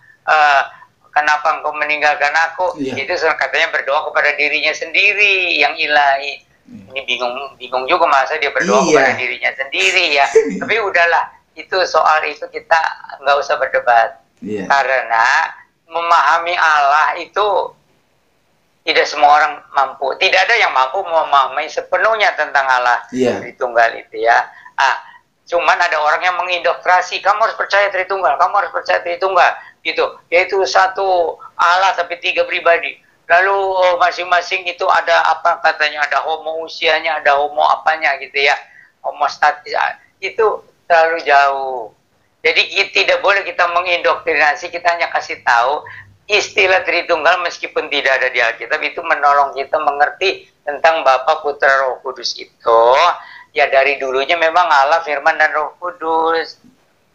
kenapa engkau meninggalkan aku? Iya. Itu katanya berdoa kepada dirinya sendiri yang ilahi. Ini bingung juga masa dia berdoa Iya. kepada dirinya sendiri ya. Tapi udahlah, itu soal itu kita nggak usah berdebat. Iya. Karena memahami Allah itu tidak semua orang mampu. Tidak ada yang mampu memahami sepenuhnya tentang Allah Iya. Tritunggal itu ya. Cuman ada orang yang mengindoktrasi, kamu harus percaya Tritunggal, kamu harus percaya Tritunggal, gitu. Yaitu satu Allah tapi tiga pribadi. Lalu masing-masing itu ada apa katanya, ada homoousianya, ada homo apanya gitu ya, homostatis. Itu terlalu jauh. Jadi tidak boleh kita mengindoktrinasi, kita hanya kasih tahu istilah Tritunggal meskipun tidak ada di Alkitab itu menolong kita mengerti tentang Bapa, Putra, Roh Kudus itu. Ya dari dulunya memang Allah, Firman, dan Roh Kudus.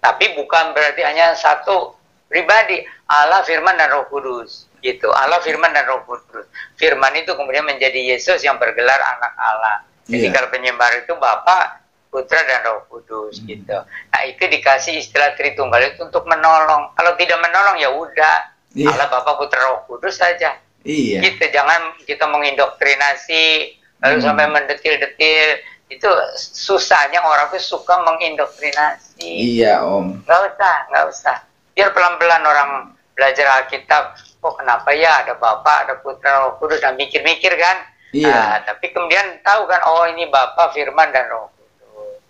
Tapi bukan berarti hanya satu pribadi. Allah, Firman, dan Roh Kudus. Gitu. Allah, Firman, dan Roh Kudus. Firman itu kemudian menjadi Yesus yang bergelar anak Allah. Jadi kalau penyembah itu Bapa, Putra, dan Roh Kudus. Gitu. Nah itu dikasih istilah Tritunggal itu untuk menolong. Kalau tidak menolong ya udah. Allah, Bapa, Putra, Roh Kudus saja. Iya. Gitu. Jangan kita mengindoktrinasi. Lalu sampai mendetil-detil. Itu susahnya orang tuh suka mengindoktrinasi. Iya, Om. Nggak usah. Biar pelan-pelan orang belajar Alkitab. kok kenapa ya ada Bapa, ada Putra, Roh Kudus, dan mikir-mikir kan. Iya. Nah, tapi kemudian tahu kan, oh ini Bapa, Firman, dan Roh Kudus.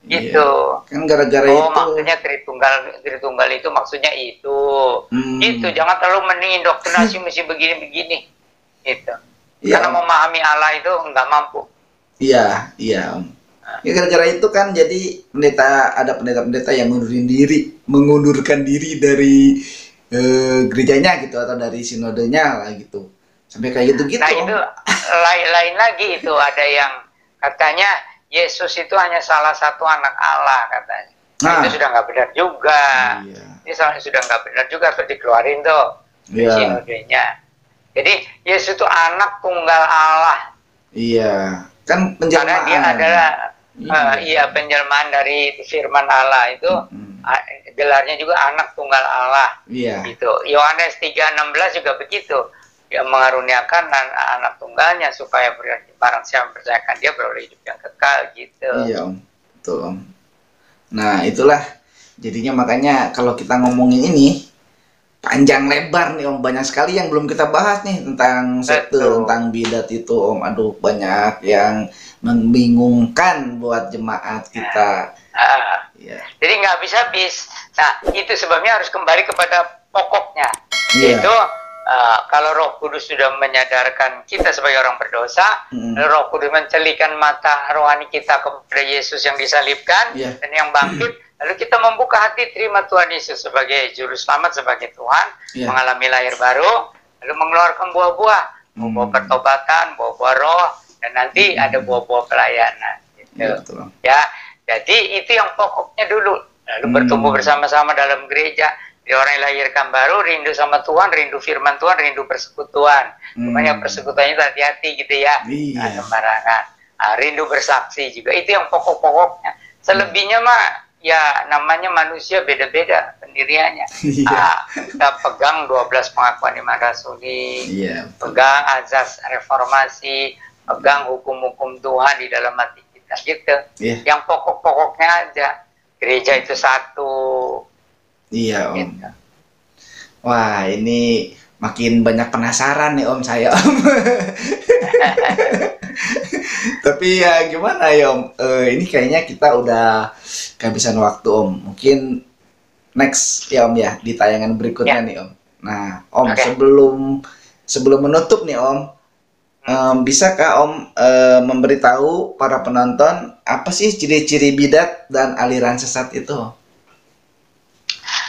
Gitu. Iya. Kan gara-gara Oh, itu. maksudnya Tritunggal itu maksudnya itu. Gitu, jangan terlalu mendoktrinasi mesti begini-begini. Gitu. Iya, Karena Om. memahami Allah itu nggak mampu. Iya, iya, Om. Ya gara-gara itu kan jadi ada pendeta-pendeta yang mengundurkan diri dari gerejanya gitu, atau dari sinodenya lah gitu. Sampai kayak gitu-gitu. Nah, itu lain lagi itu, ada yang katanya Yesus itu hanya salah satu anak Allah katanya. Nah. Itu sudah nggak benar juga. Iya. Ini sudah nggak benar juga, tuh dikeluarin tuh dari Iya. sinodenya. Jadi Yesus itu anak tunggal Allah. Iya, kan Karena penjelmaan. dia adalah Iya. penjelmaan dari firman Allah itu. Gelarnya juga anak tunggal Allah. Iya. Gitu. Yohanes 3:16 juga begitu. Dia mengaruniakan anak tunggalnya supaya barang siapa mempercayakan dia beroleh hidup yang kekal gitu. Iya, Om. Betul, Om. Nah, itulah jadinya makanya kalau kita ngomongin ini panjang lebar nih, Om. Banyak sekali yang belum kita bahas nih tentang sekte, Betul. tentang bidat itu, Om. Aduh, banyak yang membingungkan buat jemaat kita. Iya. Jadi nggak bisa habis. Nah, itu sebabnya harus kembali kepada pokoknya. Iya. Yaitu kalau Roh Kudus sudah menyadarkan kita sebagai orang berdosa, lalu Roh Kudus mencelikan mata rohani kita kepada Yesus yang disalibkan Iya. dan yang bangkit, lalu kita membuka hati terima Tuhan Yesus sebagai juru selamat, sebagai Tuhan, Iya. mengalami lahir baru, lalu mengeluarkan buah-buah, buah-buah pertobatan, buah-buah roh, dan nanti ada buah-buah pelayanan. Gitu. Iya, betul, Om. Ya, jadi itu yang pokoknya dulu. Lalu bertumbuh bersama-sama dalam gereja. Di orang yang lahirkan baru, rindu sama Tuhan, rindu firman Tuhan, rindu persekutuan. Makanya persekutuannya itu hati-hati gitu ya. Iya. Nah, sembarangan. Rindu bersaksi juga. Itu yang pokok-pokoknya. Selebihnya mah ya namanya manusia beda-beda pendiriannya. Iya. Kita pegang 12 pengakuan iman rasuli. Iya, betul. Pegang azas reformasi, pegang hukum-hukum Tuhan di dalam hati kita gitu. Iya. Yang pokok-pokoknya aja. Gereja itu satu. Iya, Om. Gitu. Wah, ini makin banyak penasaran nih, Om, saya, Om. Tapi ya gimana ya, Om? Ini kayaknya kita udah kehabisan waktu, Om. Mungkin next ya, Om, ya, di tayangan berikutnya Ya. nih, Om. Nah, Om, Oke. sebelum menutup nih, Om, bisakah Om memberitahu para penonton apa sih ciri-ciri bidat dan aliran sesat itu?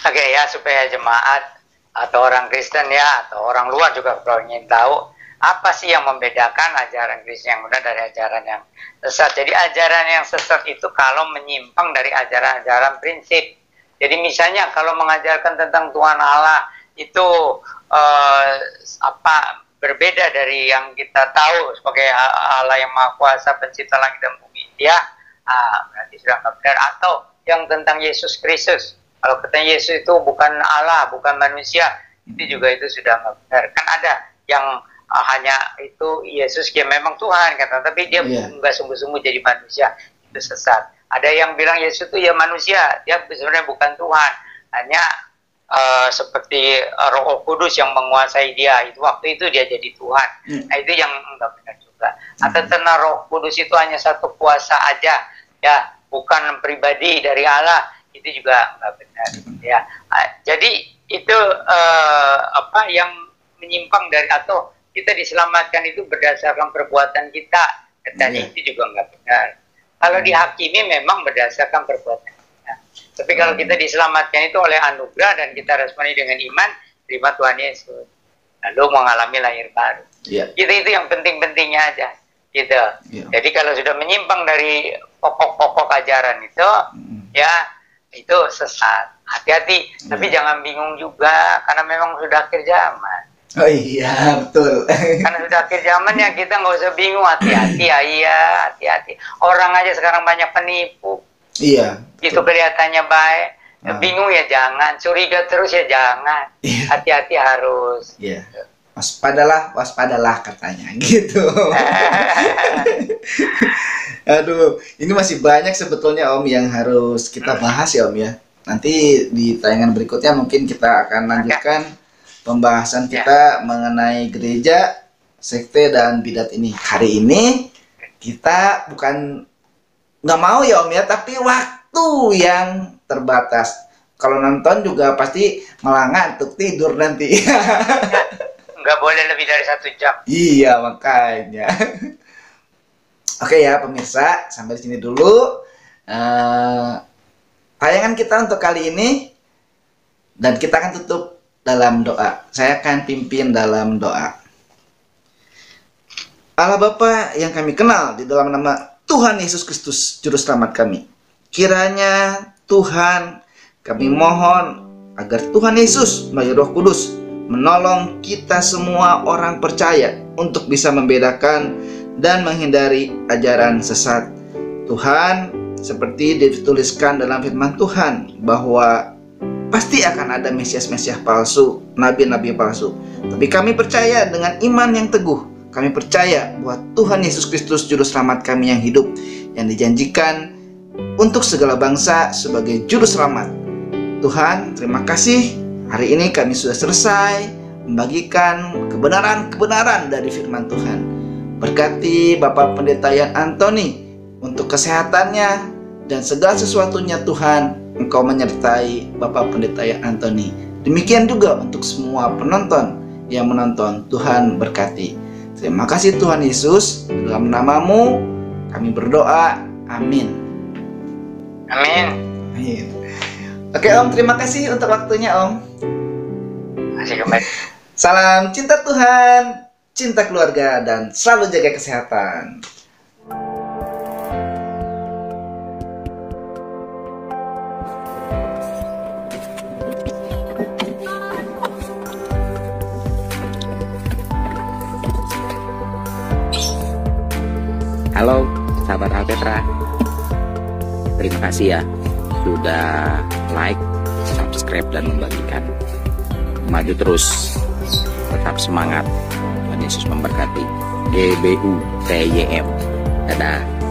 Oke ya, supaya jemaat atau orang Kristen ya, atau orang luar juga kalau ingin tahu apa sih yang membedakan ajaran Kristen yang benar dari ajaran yang sesat. Jadi ajaran yang sesat itu kalau menyimpang dari ajaran-ajaran prinsip. Jadi misalnya kalau mengajarkan tentang Tuhan Allah itu berbeda dari yang kita tahu sebagai Allah yang Maha Kuasa, pencipta langit dan bumi, ya berarti sudah nggak benar. Atau yang tentang Yesus Kristus, kalau katanya Yesus itu bukan Allah, bukan manusia, itu juga itu sudah nggak benar. Kan ada yang hanya itu Yesus dia memang Tuhan kata, tapi dia nggak sungguh-sungguh jadi manusia, itu sesat. Ada yang bilang Yesus itu ya manusia, dia sebenarnya bukan Tuhan, hanya seperti Roh Kudus yang menguasai dia. Itu waktu itu dia jadi Tuhan. Nah itu yang nggak benar juga. Atau tentang Roh Kudus itu hanya satu kuasa aja, ya bukan pribadi dari Allah. Itu juga nggak benar ya. Jadi itu yang menyimpang dari atau kita diselamatkan itu berdasarkan perbuatan kita, katanya itu juga nggak benar. Kalau dihakimi memang berdasarkan perbuatan kita, tapi kalau kita diselamatkan itu oleh anugerah dan kita responi dengan iman, terima Tuhan Yesus, lalu mengalami lahir baru. Itu yang penting-pentingnya aja gitu. Jadi kalau sudah menyimpang dari pokok-pokok ajaran itu ya itu sesat. Hati-hati, tapi jangan bingung juga karena memang sudah akhir zaman. Oh iya, betul. Karena sudah akhir zaman ya kita nggak usah bingung, hati-hati ya, iya, hati-hati. Orang aja sekarang banyak penipu. Iya. Itu kelihatannya baik. Bingung ya jangan, curiga terus ya jangan. Hati-hati harus. Iya. Waspadalah katanya gitu. Aduh, ini masih banyak sebetulnya Om yang harus kita bahas ya Om ya. Nanti di tayangan berikutnya mungkin kita akan lanjutkan pembahasan kita mengenai gereja, sekte, dan bidat ini. Hari ini kita bukan nggak mau ya Om ya, tapi waktu yang terbatas. Kalau nonton juga pasti malah ngantuk tidur nanti. Nggak boleh lebih dari 1 jam. Iya, makanya. Oke ya pemirsa, sampai sini dulu tayangan kita untuk kali ini. Dan kita akan tutup dalam doa. Saya akan pimpin dalam doa. Allah Bapa yang kami kenal di dalam nama Tuhan Yesus Kristus Juru Selamat kami. Kiranya Tuhan, kami mohon agar Tuhan Yesus melalui Roh Kudus menolong kita semua orang percaya untuk bisa membedakan dan menghindari ajaran sesat. Tuhan, seperti dituliskan dalam firman Tuhan bahwa pasti akan ada Mesias-Mesias palsu, nabi-nabi palsu. Tapi kami percaya dengan iman yang teguh. Kami percaya bahwa Tuhan Yesus Kristus Juru Selamat kami yang hidup, yang dijanjikan untuk segala bangsa sebagai Juru Selamat. Tuhan, terima kasih. Hari ini kami sudah selesai membagikan kebenaran-kebenaran dari firman Tuhan. Berkati Bapak Pendeta Yan Antoni untuk kesehatannya dan segala sesuatunya Tuhan. Engkau menyertai Bapak Pendeta Yan Antoni. Demikian juga untuk semua penonton yang menonton. Tuhan berkati. Terima kasih Tuhan Yesus. Dalam namamu kami berdoa. Amin. Amin. Amin. Oke Om, terima kasih untuk waktunya Om. Masih kembali. Salam cinta Tuhan, cinta keluarga, dan selalu jaga kesehatan. Halo sahabat Alpetra, terima kasih ya sudah like, subscribe, dan membagikan. Maju terus, tetap semangat. Tuhan Yesus memberkati. GBU TYM. Dadah.